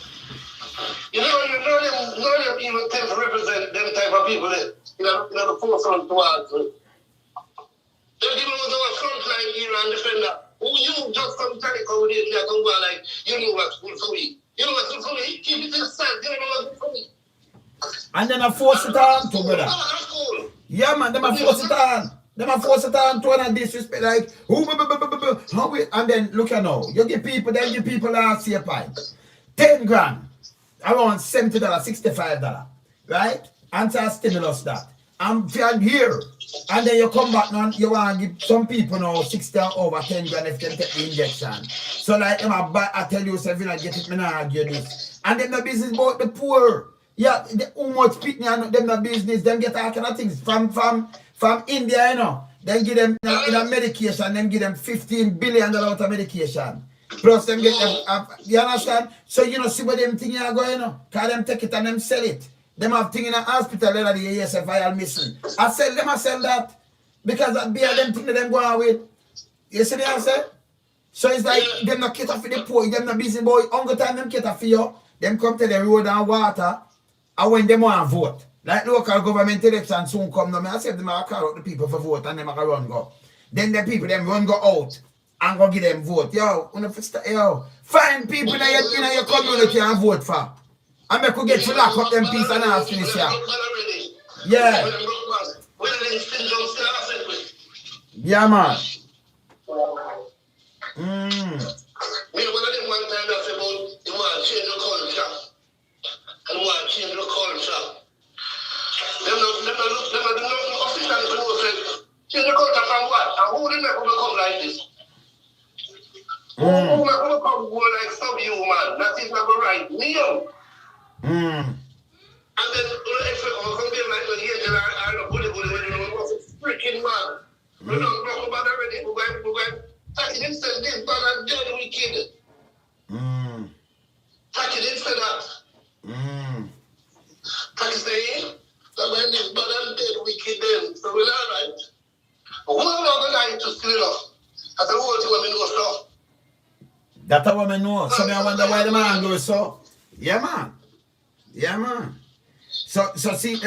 You know them even tend to represent them type of people that, you know, the forefront towards them. They're giving us our frontline hero and defender. Who you just come tell it, come here, come go like, you know what's good for me. You know what's good for me? Keep it to the side, you know what's good for me. And then I force it on to brother. Yeah man, them I force it on. Them I force it on to one disrespect like, and then look at now, you give people, then give people last year pint. 10 grand. Around $70, $65, right? Answer stimulus that. I'm here. And then you come back now, you want to give some people now 60 over 10 grand if they take the injection. So like I tell you, so if you not get it, me not argue this. And then the business about the poor. Yeah, how much people and them the business, them get all kind of things from India, you know. Then give them in a medication, then give them $15 billion out of medication. Plus them get them, you understand? So you know, see what them thing are going, you know? Cause them take it and them sell it. Them have thing in a hospital that the ASF I missing. I sell that. Because that beer them thing that them go on with. You see what I say? So it's like them not cater for the poor, them not busy boy. Only time them cater for you, them come to the road and water, and when them want to vote. Like local government election soon come now, I say them are call out the people for vote and them are run go. Then the people them run go out. And go give them vote. Yo, find people in your community and vote for. And make you get to lock up them peace and ask finish here. Yeah. Yeah, man. Me, one of them one time that said about you want to change the culture. And want to change the culture. Them not officially to change the culture from what? And who did make them come like this? Who not gonna come go like some human? That is not right. Neo. And then expect come there like the angel and the bully when you know what's freaking man. We don't talk about already. We going taking instead this bad and dead wicked. Taking instead that. Taking saying that when this bad and dead wicked then. So we're alright. Who are not going to steal us? That's the whole thing when we know stuff. That's what I know. So I wonder why the man goes so. Yeah, man. Yeah, man. So see,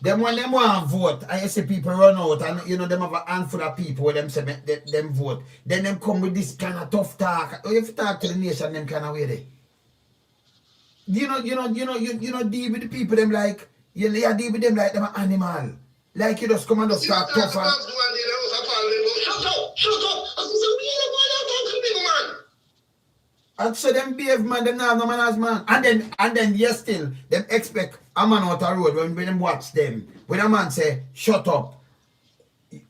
them when them want to vote, and you see people run out, and you know them have a handful of people where them say them vote. Then them come with this kind of tough talk. You have to talk to the nation them kind of way there. You know, deal with the people them like you deal with them like them an animal. Like you just come and just talk tough and shut up. And so them behave man, them not have no manners man. And then yes still, them expect a man out the road when them watch them. When a man say, shut up,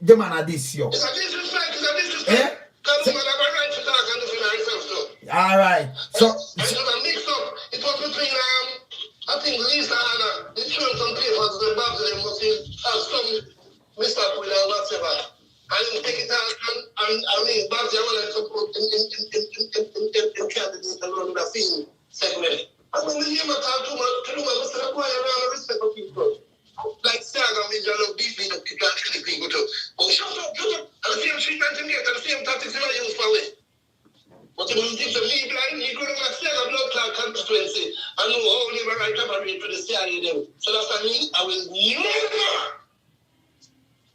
the man are this yo. It's a disrespect. Because the man have a right to talk and defend himself too. Alright. So it was a mix up. It was between I think Lisa and they threw some papers, the Babs them must have some mishap with whatever. And take it out and I mean, Babs, I want to support in candidate around the field segment. I mean, the human talk too much to do what Mr. Acquire around the respect of people. Like Saga, we just love beef me up to kill people too. Oh, shut up. And the same treatment in there, and the same tactics in my use for way. But if you think of me blind, you could have said a blood clot constituency. I know how they were right up and read to the CIA them. So that's what I mean. I will never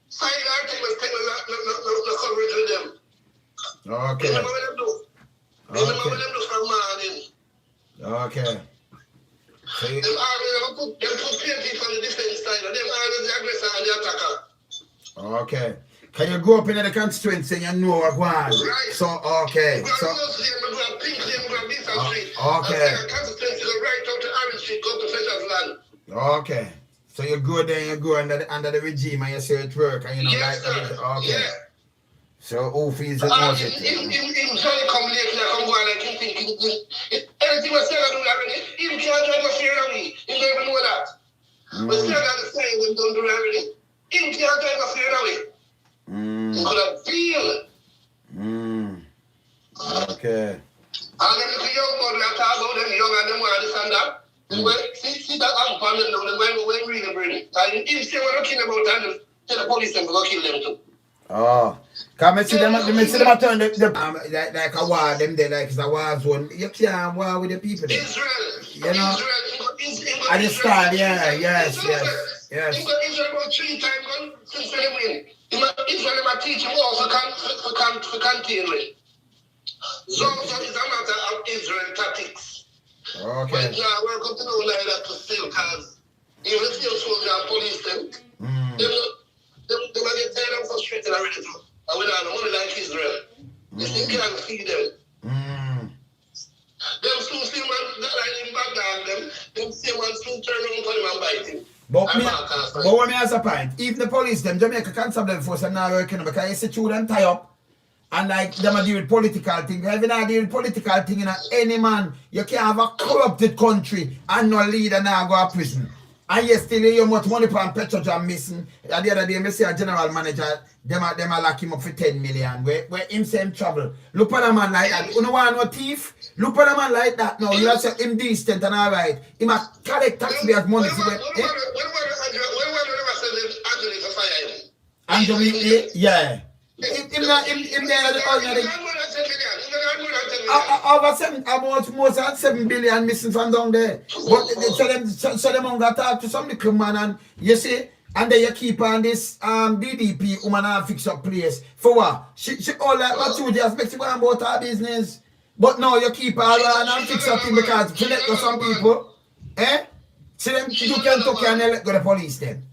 sign article was taking no coverage with them. Okay. Remember what them do? Remember what them do for morning? Okay. So you, Them put plenty from the defense side, and them always the aggressor and the attacker. okay. Can you go up in the constituency and you know what going? Right. So okay. We So go to Pink Lane, we go to Beaver Street. okay. And the constituency go right out to Orange Street, go to Fletcher's Land. Okay. So you go there and you go under the regime and you see it work and you know Yes, like sir. okay. Yeah. So who feels it knows it? Him Johnny come lately, I come go like him thinking everything was said I do already. Him can't drive a fear of me. Him don't even know that. But still understand them don't do it already. Him can't drive a fear of me. He could have feel. Okay. And then the young boy that talk about them young and them want this and that. See that I'm from them now, them when really bring. And him say we're not killing about them, tell the police them to go kill them too. Oh, can I see them? Me see them at turn like a war. Them there like it's a war zone. You can't war with the people there. Israel, You know. Israel, I just start. Yeah. Yes. Israel about 3 times since they win. Israel might teach him also for containment. So is a matter of Israel tactics. Okay. But now we're going to know like that to still cause even if you soldier and police them, they might get tired and frustrated already too. And we don't want to like Israel. This thing can't feed them. Them soon see man that like in Baghdad, them see man soon turn around for him and bite him. But what me as a point, even the police, them Jamaica can't stop them force and not working because you see children tie up and like them deal with political thing. If you not deal with political thing in any man, you can't have a corrupted country and no leader now go to prison. And you still you much money for Petrojam missing. The other day, I see a general manager, them a lock him up for 10 million. Where him same trouble. Look at a man like that. You know want no thief? Look at a man like that now. You say him decent and alright. Him a collect taxpayers money. Angelique, yeah. Him over more than 7 billion missing from down there. But so them on got talk to some little man and you see, and then you keep on this BDP woman and fix up place. For what? She all like what you just make you go about her business. But now you keep her on and fix up thing because she let go some people. See them you can talk and let go the police then.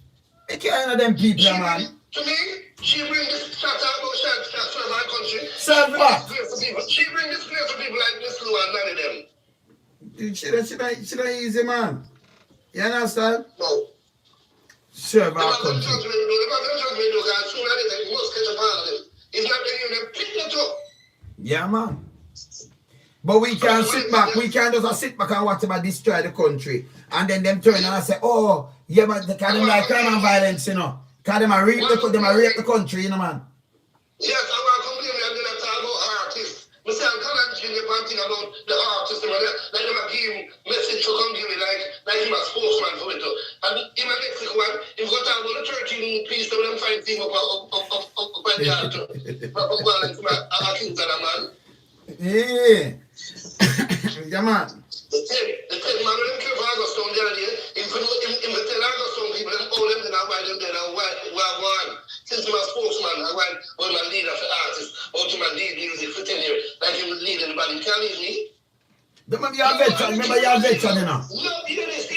You can't know them people, man. To me, she bring this chat about serve our country. Serve what? She bring this place to people like Miss Lou and none of them. She not easy, man. You understand? No. Serve our country. Yeah, man. But we can't sit back. We can't just sit back and watch them destroy the country. And then them turn and say, oh, yeah, but they can't like crime and violence, you know. Because them a rape the country, you know, man. Yes, I want to complain about artists. I say I'm kind of thinking about the artists. Like them a give message to come give me like him a spokesman for it. And in the next one, if we talk about the 13 piece of them find thing up the yard. Yeah. Yeah, man. The 10 man them came for August the other day. If we tell August people, them all them then I buy them there and why since I'm a spokesman, I want when my leader for artists, or to my lead music for 10 years, like him lead anybody, you can't leave me. Remember you're a veteran, you know. No, hear this.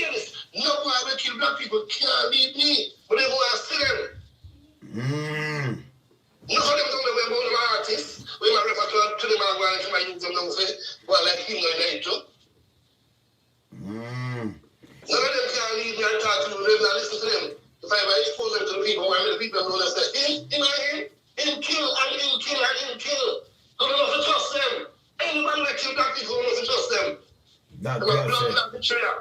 No one will kill black people, can't leave me. But they want to see them. No for them don't know about the artists. We might refer to them and go to my use them now say, well, like him no night too. None of them can leave me and talk to them and listen to them. If I expose them to the people, why the people know that say, he'll kill. Don't know if to trust them. Anybody that kill black people don't know if to trust them. That's a blood betrayal.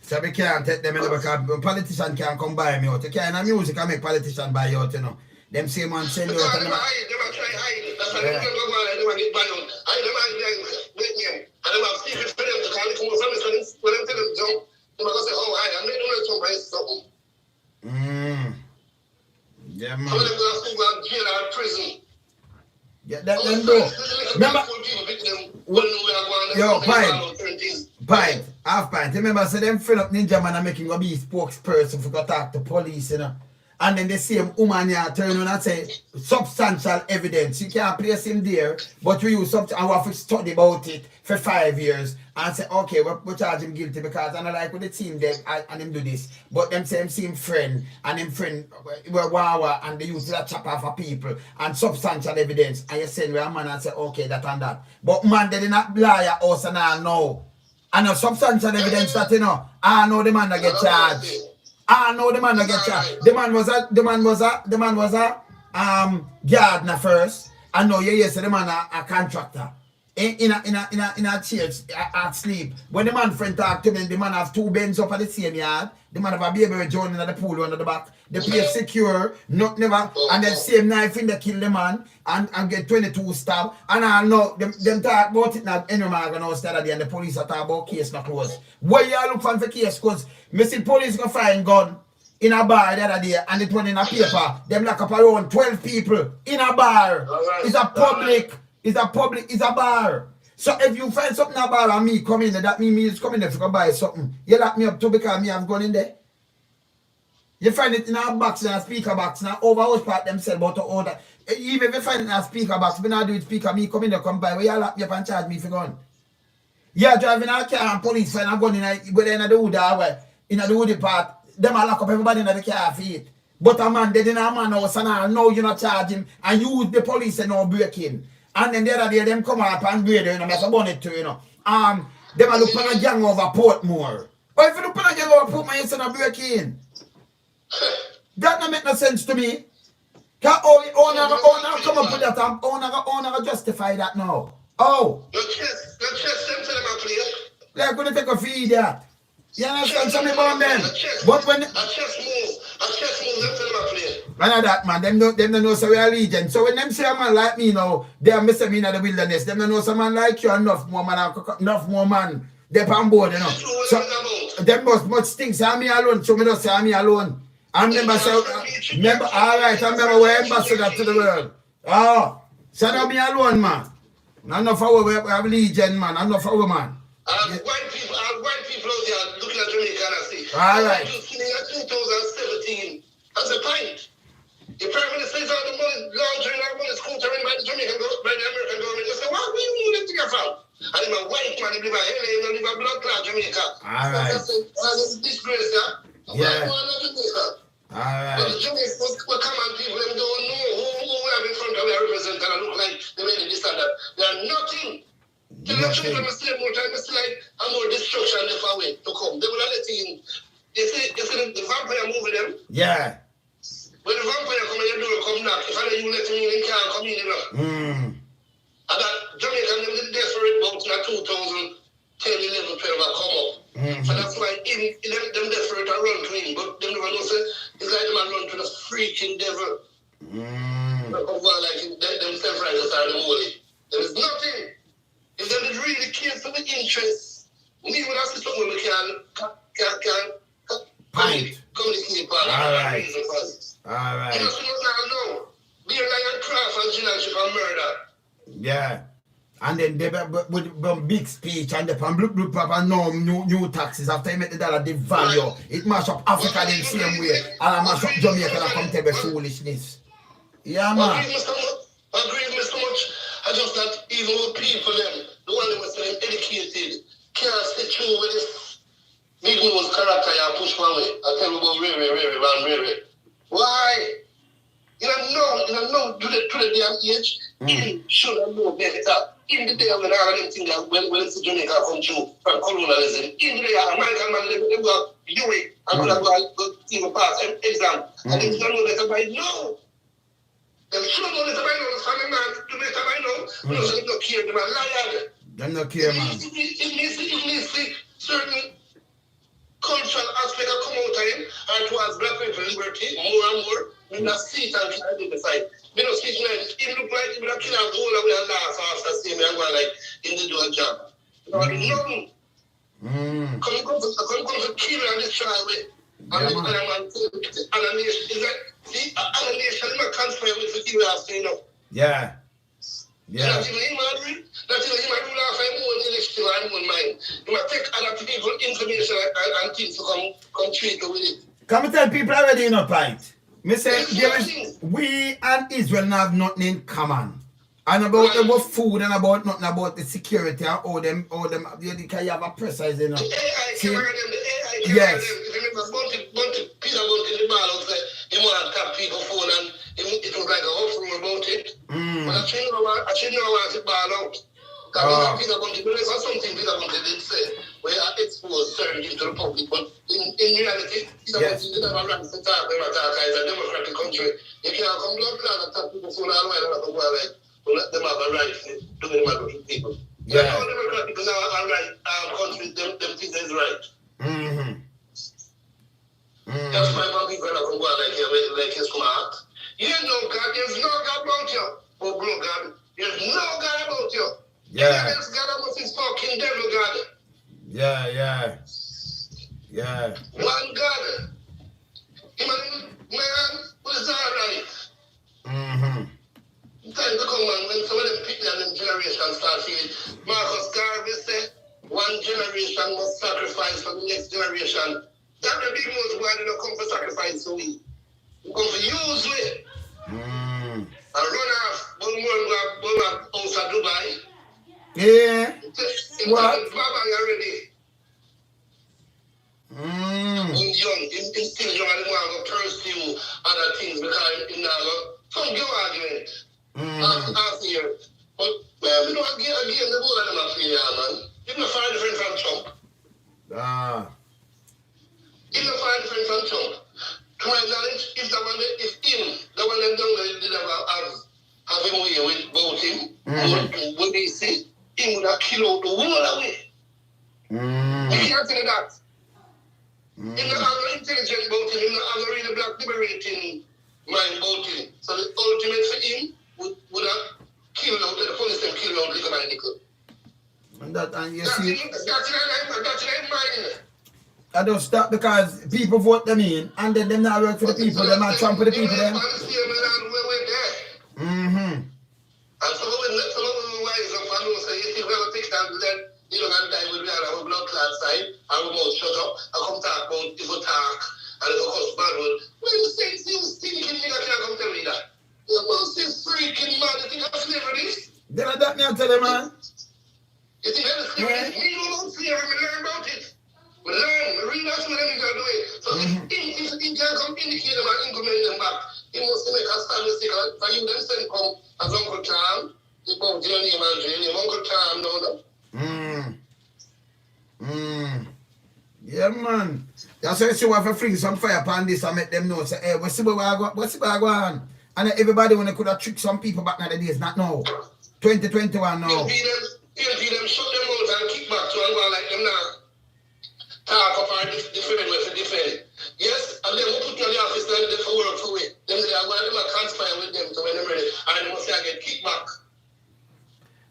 So we can't take them in because politicians can't come buy me out. You can't have music and make politicians buy you out, you know. Them same man send you out. Them try hide. That's why them go and them get buy out. I them make them. And them have secret for them to call it come from us when them tell them jump. Them go say, oh, I made them jump by something. Yeah, man. Some of them go to jail or prison. Yeah, that them do. Remember? Yo, Pint, Half Pint. Remember, so them friend up Ninja Man and making go be spokesperson for go talk to police, you know. And then the same woman here turn on and say substantial evidence. You can't place him there, but we use something and we have to study about it for 5 years and say, okay, we charge him guilty because I don't like what the team there and him do this. But them say him see him friend and him friend were wawa and they use that chop off of people and substantial evidence. And you send where a man and say, okay, that and that. But man, they did not lie at us and all know. And no substantial evidence that you know, I know the man that get charged. I know the man that get charged. The man was a gardener first. I know you say the man a contractor. In a church at sleep. When the man friend talk to me, the man have 2 beds up at the same yard. The man have a baby joining at the pool under the back. The place secure, not never, and then same knife in the kill the man and get 22 stab. And I know them talk about it now. Any man gonna start at the end. The police are talk about case not closed. Where you look for case? Cause me see police go find gun in a bar the other day and it went in a paper. Them lock up around 12 people in a bar. It's a public. It's a bar. So if you find something in a bar and me come in there, that means me is coming there to buy something. You lock me up too because me have gone in there. You find it in a box, in a speaker box, in a overhouse part themselves, but to order. Even if you find it in a speaker box, when I do it speaker, me come in there, come buy, where you lock me up and charge me for gun. You're driving a car and police find a gun in the wood way, in the woody part, them a lock up everybody in the car for it. But a man, they didn't have a man house and I know you're not charging and use the police and no breaking. And then the other day, them come up and grade, you know, that's a bonnet too, you know. Them a look on a gang over Portmore. But if you look on a gang over Portmore, you say no breaking. That don't make no sense to me. Can owner come up with that and owner justify that now. Oh. The chest them tell them a play. They're gonna take a feed that. You understand something about them? But when a chest move, them tell them a play. Man of that man, them don't know so we are legion. So when them say a man like me now, they are missing me in the wilderness. Them don't know someone like you enough more man. They're on board, you know. So them must think say me alone. So me don't say me alone. I remember say alright, I remember we're ambassador to the world. Oh, so not me alone, man. Not enough for we have legion, man. Not enough for man. White people out there looking at Jamaica and I say, alright. In 2017 as a pint. The Prime Minister is on the money laundering our money scootering by the Jamaican government, by the American government. They say, where do you need to get from? And I'm a white man, live a LA, you live a blood clot Jamaica. Alright. So that's a disgrace, yeah. Alright. But the Jamaicans will come and people them don't know who we have in front of we represent and look like they made this and that. They are nothing. Tell the children to stay more time, it's like a more destruction left away to come. They will not let in. You see the vampire moving them? Yeah. When the vampire come in your door, come knock. If I know you let me in, he can't come in, you know. And that Jamaican, them did desperate about in 2010, 11, 12, I come up. So that's why them desperate to run to him. But them never know, say, it's like them run to the freaking devil. Over like them self-righteous are the holy. There is nothing. If they did really care for the interest, we would have to something we can communicate. Alright. Alright. You know, be a lion craft and generalship and murder. Yeah. And then they with big speech and they bloop and no new taxes after you make the dollar devalue. It mash up Africa the same way. And I mash up Jamaica and come to foolishness. Yeah, man. Agree with so much. I just that even with people them, the one that was educated, can't stay true with this big nose character you push one way. I tell you about really. Why? You don't know to the damn age, you should have known better. In the day when I had anything that when it's Jamaica come through from colonialism, in the day American man they go do it, I could have go even pass an exam. And they don't know better by no. They should know better by no, family man do better by no. No, so they don't care, they man liar. They don't care, man. It needs certain color come to kill and destroy with. And the other nation is like, the other nation is not conspiring with the people have to, you know. Yeah. Yeah. Not even him agree. Not even him agree off his own initiative and own mind. He might take other people information and things to come treat with it. Come and tell people already, you know, Pint. Me say, we and Israel have nothing in common. And about food and about nothing about the security and all them, you can have a precise, you know. The AI camera them, the AI camera yes. them. If you remember, Peter Bunty, the ball out there, he wanted to tap people phone and it was like a uproar about it. But I shouldn't know why it ball out. Because Peter Bunty, there was something Peter Bunty did say, where I exposed certain things to the public, but in reality, Peter Bunty did have a right to talk when it's a democratic country. You can't come blood clot and tap people phone all the way and go like, well, let them have a right to do the matter to people. Yeah. All democratic people now have a right, countries, them things is right. That's why my people are going to go like his smart. You know God, there's no God about you. Oh, bro, God, there's no God about you. Yeah. There's God about his fucking devil, God. Yeah. One God. Man, was all right. Time to come on, when some of them people and them generations start feeling. Marcus Garvey said, one generation must sacrifice for the next generation. That the big most why they don't come for sacrifice so we come for use it. And run off, one more outside Dubai. Yeah. What? Baba already. He's young, he's still young, and he want to pursue other things because he's not some good argument. After year. But we don't again the board of them up here, man. You're not far different from Trump. You're not far different from Trump. To my knowledge, if the one them down there did have him away with about him, what they say, he would have killed out the whole away. You can't tell you that. He don't have no intelligence about him, he don't have no really black liberating mind about him. So the ultimate for him would have killed out, the police them killed out Liquor by Nickel. And you see, that's in mind. I don't stop because people vote them in and then them not work for the people, them not trump for the people then. And some of them wise up and say, if you ever take that, then you don't have to die with our blood clot side, our mouth shut up, I come talk about if you talk, and if you cuss bad word. When you say things, stinking nigga can't come tell me that. You must say freaking man, you think I'm slavery this? Then I don't tell them, man. You think I'm slavery this? Me know about slavery, me learn about it. We learn, we read that's what them niggas do it. So if he can come indicate them and implement them back, he must make a statistic for you them send come as Uncle Tom, you both your name and your Uncle Tom, no. Yeah, man. That's why you have to fling some fire upon this and make them know. Say, hey, what's the going on? And everybody when they could have tricked some people back in the days, not now. 2021 now. You feed them, shut them out and kick back to and go like them now. Talk up our different way to defend. Yes, and then we put you in the office and they for work for it. Then they are going to conspire with them to when they're ready. And they must say I get kicked back.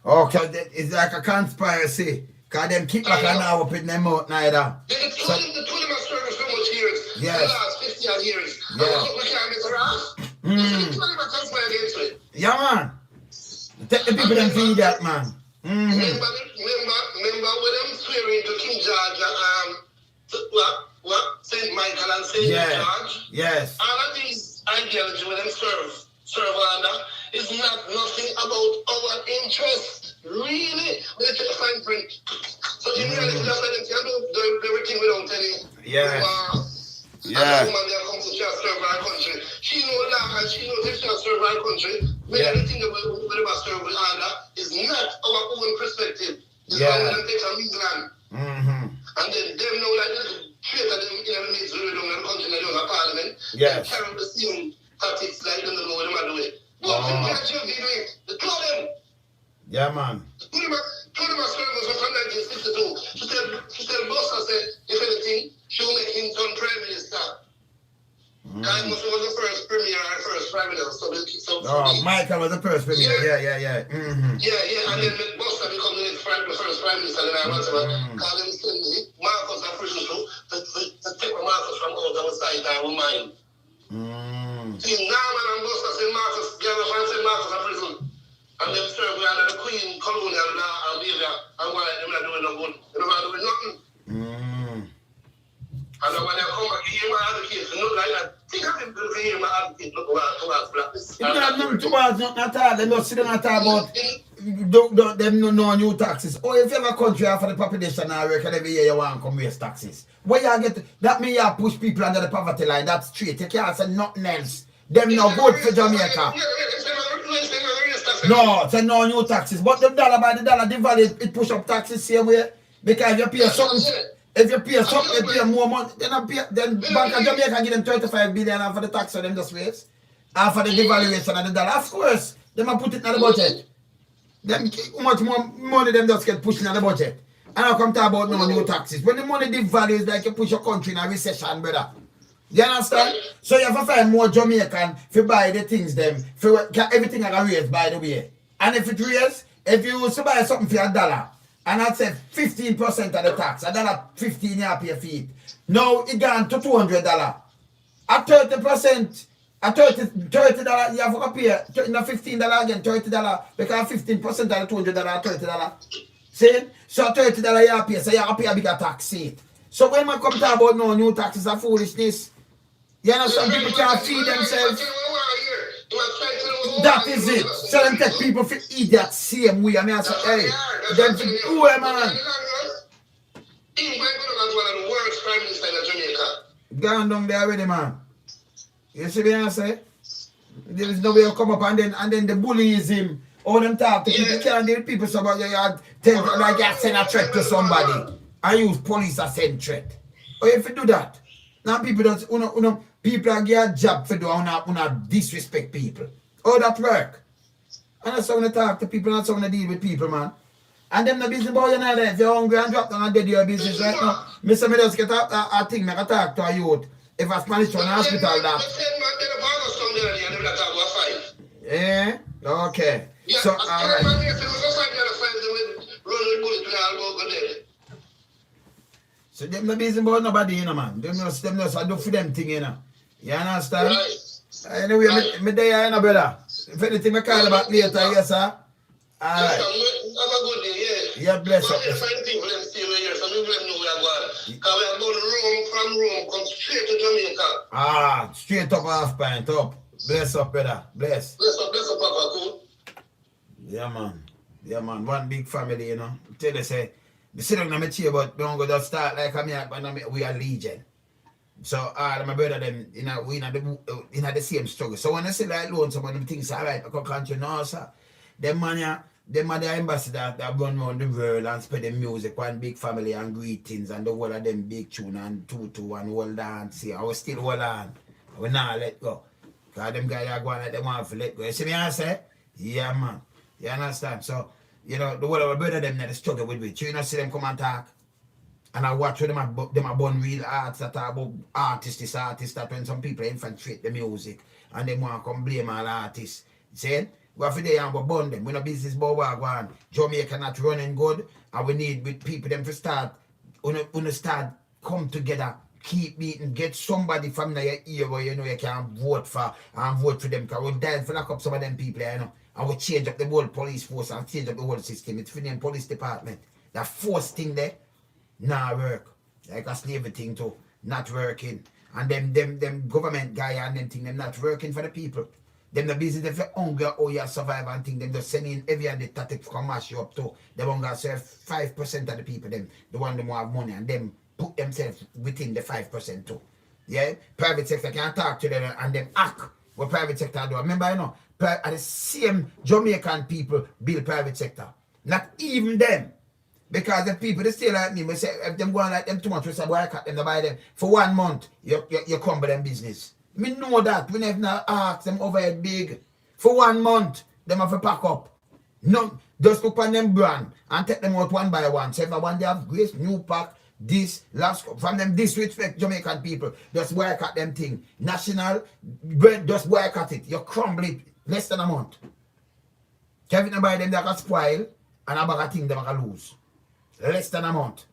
Okay, it's like a conspiracy. Because them kick back and now up in them out neither. They told them have service for much years. Yes. The last 50 odd years. Yeah. We can't miss around. They told them have conspire against it. Yeah, man. Take the people and feed that, man. Remember when them swearing to King George, St. Michael and St. George? Yes. All of these ideology when them serve under is not nothing about our interest. Really? When they take the fine print. So in reality, that's why they can do everything without any. Yeah. And the woman there comes to just serve our country. She knows that and she knows if she has served our country, when everything that we must serve with order is not our own perspective. It's how we take a Midland. And then them know like little traitor them in the midst of the country and the parliament. Yes. They carry the same tactics like them don't know what they are doing. But they can't do it. They tell them. Yeah, man. Two of my servers from 1962. She said, boss, I said, if anything, she will make him turn prime minister. Guy was the first premier and first prime minister. Michael was the first premier. Yeah. And then Buster become the first prime minister. And I want to call him Marcus and our mind. See, Norman and Buster St. Marcus, gather from St. Marcus in prison. And them serve we under the Queen, colonial law, and behavior, and why they're not doing no good. They're not doing nothing. And when they come back, you hear my advocate, look like that. Think of him to hear my advocate, look towards blackness. If not nothing towards nothing at all, they don't sit down and talk about them no new taxes. Or if you have a country after the population now work and every year you want to come raise taxes. Where you get that mean you push people under the poverty line, that's straight. You can't say nothing else. Them no good for Jamaica. No, say no new taxes. But the dollar by the dollar, the value it push up taxes same way. Because if you pay something, if you pay something, you pay more money. Then Bank of Jamaica give them 25 billion for the tax for them just waste. And for the devaluation of the dollar. Of course, they might put it in the budget. Them how much more money them just get pushed in the budget. And I come talk about no new taxes. When the money devalues, like you push your country in a recession, brother. You understand? So you have to find more Jamaican to buy the things them. For everything I can raise, by the way. And if it raise, if you used to buy something for $1, and I'd say 15% of the tax, $1.15 you pay for it. Now it gone to $200. At 30%, at $30 you have to pay $15 again, $30 because 15% of the $200 $30. See? So $30 you pay, so you have to pay a bigger tax seat. So when we come talk about no new taxes are foolishness. You understand? People can't feed themselves. That is it. So them take people for eat that same way. I mean, I say, hey, them for do it, man. Gone down there already, man. You see what I say? There is no way to come up and then the bullies him. All them talk to people. You can't deal with people so about you tell like you send a threat to somebody. I use police as send threat. Or if you do that, now people don't people are get a job for doing disrespect people. How that work? And that's how I talk to people, that's how I deal with people, man. And them the business boy, you know that if you're hungry and drop down and dead your business right now. Mr. Me just get a thing, I can talk to a youth. If I Spanish to an hospital that. Yeah, okay. So alright. So them the business about nobody, you know, man. Them just I do for them thing, you know. You understand? Right. Anyway, me there, you know, brother. If anything, I call about later, yes, sir. Alright. Yes, have a good day, yeah. Yeah, bless up. If anything for them stay here, so we know where I'm going. Because we are going from Rome, come straight to Jamaica. Ah, straight up Half Pint, up. Bless up, brother. Bless. Bless up, Papa, cool. Yeah, man. Yeah, man. One big family, you know. Tell you, say, we sit down in my chair, but we don't go to start like we are legion. So all my brother them, you know, we in the same struggle. So when I say like Lonesome, some of them things all right, I come country, no sir. Them are the ambassador that run around the world and spread the music, one big family and greetings and the whole of them big tune and tutu and hold on. See, I was still hold on. We not let go. Because them guys are going like them want to let go. You see me I say? Yeah man. You understand? So, you know, the whole of my brother them that struggle with it. You know see them come and talk. And I watch them are born real arts that are about artists, this artist that when some people infiltrate the music and they want to come blame all artists. See? We have to there and we burn them. We no business but we go on. Jamaica not running good and we need with people them to start start come together, keep beating, get somebody from your ear where you know you can vote for and vote for them because we'll die for lock up some of them people, you know. And we change up the whole police force and change up the whole system. It's for them police department. That force thing there. Nah work. Like a slavery thing too. Not working. And them government guy and them thing, them not working for the people. Them the business if you're hungry or you survive and thing, them just sending every and the tactic come mash you up too. They won't go serve 5% of the people, them the one them who have money and them put themselves within the 5% too. Yeah? Private sector can talk to them and them act what private sector do. Remember, you know, the same Jamaican people build private sector. Not even them. Because the people, they stay like me, we say, if them go on like them too much, we say, boy, I cut them to buy them. For 1 month, you come by them business. We know that. We never now ask them overhead big. For 1 month, them have to pack up. No, just look on them brand and take them out one by one. So if I want they have grace, new pack, this, last, from them disrespect Jamaican people, just boycott them thing. National, bread, just boycott it. You crumble it less than a month. Kevin buy them that can spoil and a bag of thing they can lose. Less than a month.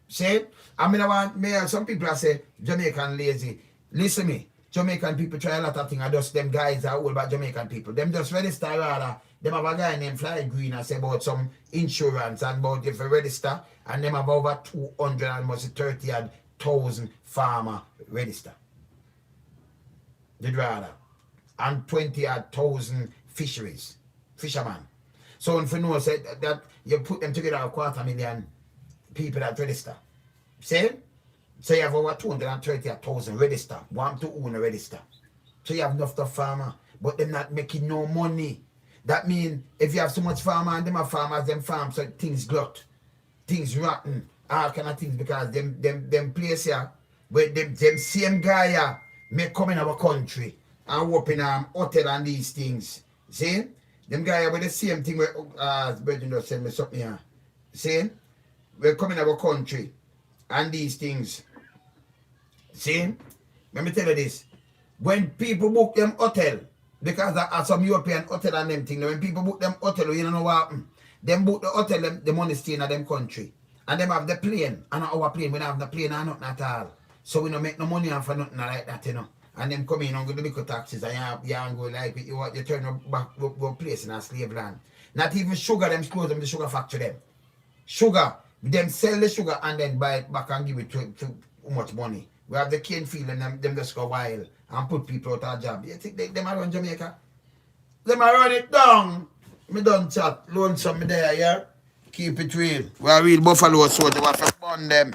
See? I mean, some people say Jamaican lazy. Listen me. Jamaican people try a lot of things. I just them guys are all about Jamaican people. Them just register rather. Them have a guy named Fly Green and say about some insurance and about if you register, and them have over 230,000 farmer register. They'd rather. And 20,000 fishermen. So if you know say that you put them together, 250,000 people that register. See? So you have over 230,000 register. Want to own a register. So you have enough to farmer, but they're not making no money. That means if you have so much farmer and them are farmers, them farm so things glut, things rotten, all kind of things because them place here, where them same guy here may come in our country and open hotel and these things. See? Them guy with the same thing where Virgin just send me something here. See? We come in our country and these things. See? Let me tell you this. When people book them hotel, because there are some European hotel and them thing, when people book them hotel, you don't know what happen. Them book the hotel, the money stay in them country. And them have the plane, and our plane, we don't have the plane or nothing at all. So we don't make no money for nothing like that, you know. And them come in and go to the big taxes, and you go like, you turn back, go place in a slave land. Not even sugar, them close them, the sugar factory them. Sugar, them sell the sugar and then buy it back and give it to how much money. We have the cane field and them just go wild and put people out of job. You think them are run Jamaica? Them are run it down. Me done chat. Lonesome me there, yeah? Keep it real. We are real buffalo soldier. We have to burn them.